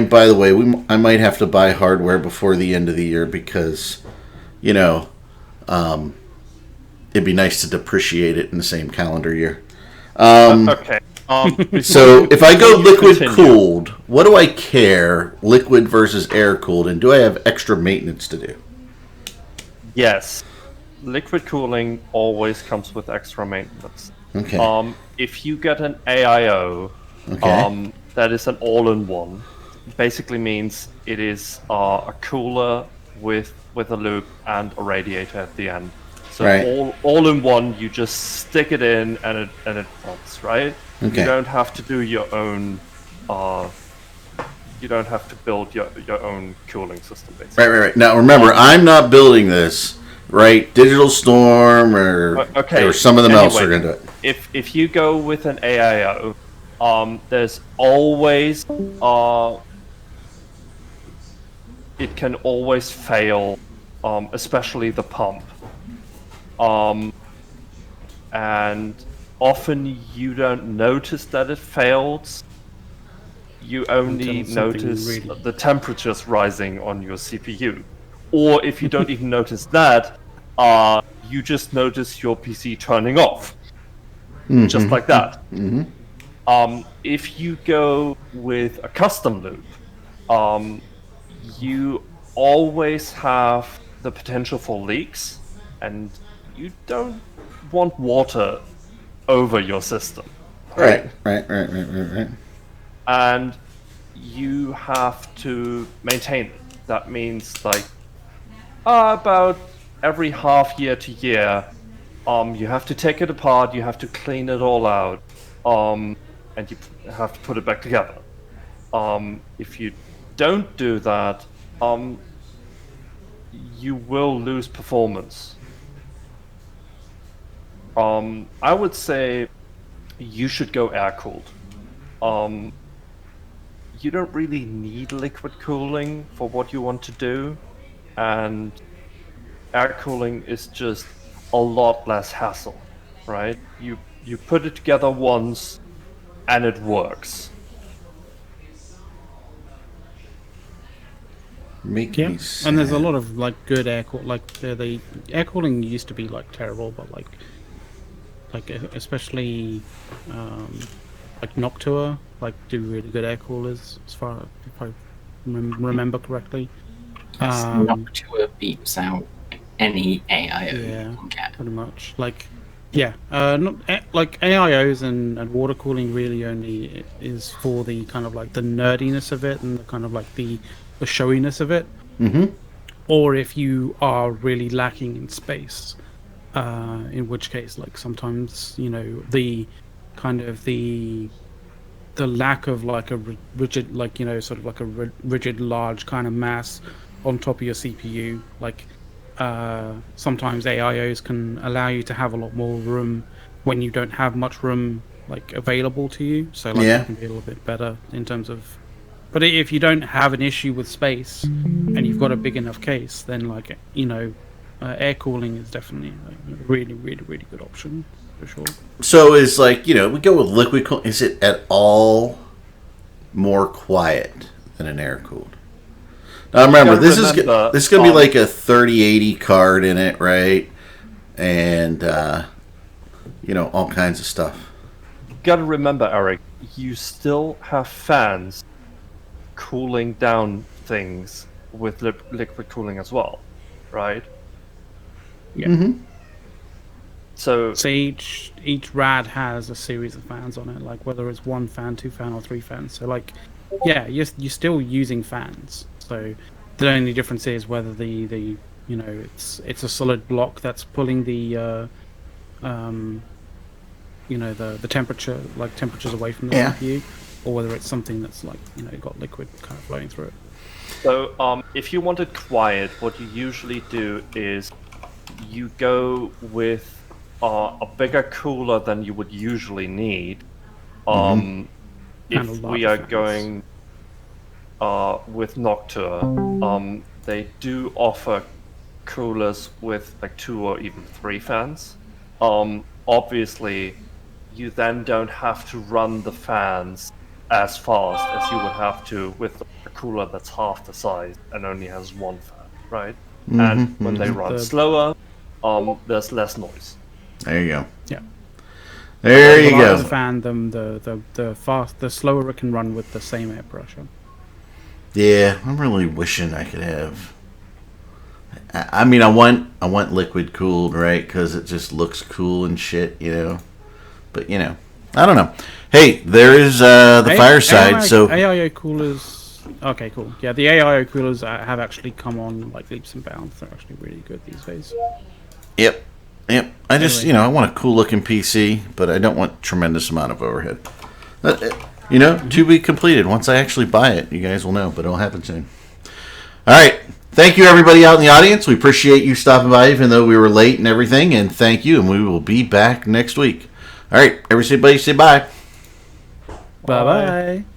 by the way, I might have to buy hardware before the end of the year because, it'd be nice to depreciate it in the same calendar year. Okay. So if I go liquid continue. cooled, what do I care? Liquid versus air cooled, and do I have extra maintenance to do? Yes. Liquid cooling always comes with extra maintenance. Okay. If you get an AIO, Okay. that is an all-in-one. Basically means it is a cooler with a loop and a radiator at the end. So Right. all in one, you just stick it in and it runs, right? Okay. You don't have to do your own. You don't have to build your own cooling system, basically. Right. Now remember, I'm not building this, right? Digital Storm or Okay. or some of them else are anyway, going to do it. If you go with an AIO, there's always it can always fail, especially the pump. And often you don't notice that it fails. You only Until something notice really- the temperatures rising on your CPU. Or if you don't even notice that, you just notice your PC turning off. Just like that. If you go with a custom loop, you always have the potential for leaks, and you don't want water over your system. Right. And you have to maintain it. That means like about every half year to year, you have to take it apart, you have to clean it all out, and you have to put it back together. If you don't do that, you will lose performance. I would say you should go air-cooled. You don't really need liquid cooling for what you want to do, and air cooling is just a lot less hassle, right? You put it together once, and it works. Yeah, and there's a lot of like good air cool. Like the air cooling used to be like terrible, but like especially like Noctua like do really good air coolers as far if I remember correctly. Noctua beeps out any AIO Yeah, you can get. pretty much. Like, yeah, like AIOs and water cooling really only is for the kind of like the nerdiness of it and the kind of like the showiness of it. Or if you are really lacking in space, in which case, like sometimes the kind of the lack of like a rigid, like sort of like a rigid large kind of mass on top of your CPU, like. Sometimes AIOs can allow you to have a lot more room when you don't have much room like available to you. So like it can be a little bit better in terms of. But if you don't have an issue with space and you've got a big enough case, then like air cooling is definitely a really, really, really good option for sure. So is like we go with liquid cool. Is it at all more quiet than an air cooled? Now remember, this is going to be like a 3080 card in it, right? And all kinds of stuff. You gotta remember, Eric, you still have fans cooling down things with liquid cooling as well, right? Yeah. So each RAD has a series of fans on it, like whether it's 1 fan, 2 fan, or 3 fans. So like, yeah, you're still using fans. So the only difference is whether the it's a solid block that's pulling the the temperature, like temperatures away from the CPU, or whether it's something that's like got liquid kind of flowing through it. So if you want it quiet, what you usually do is you go with a bigger cooler than you would usually need. If we are going with Noctua, they do offer coolers with like 2 or even 3 fans. Obviously, you then don't have to run the fans as fast as you would have to with a cooler that's half the size and only has 1 fan, right? And when they run slower, there's less noise. There you go. Yeah. There you go. The fan, the slower it can run with the same air pressure. Yeah, I'm really wishing I could have. I mean, I want liquid cooled, right? Because it just looks cool and shit, But I don't know. Hey, there is the fireside. So AIO coolers. Okay, cool. Yeah, the AIO coolers have actually come on like leaps and bounds. They're actually really good these days. Yep. I just I want a cool looking PC, but I don't want tremendous amount of overhead. To be completed. Once I actually buy it, you guys will know, but it'll happen soon. All right. Thank you, everybody out in the audience. We appreciate you stopping by, even though we were late and everything. And thank you, and we will be back next week. All right. Everybody say bye. Bye bye.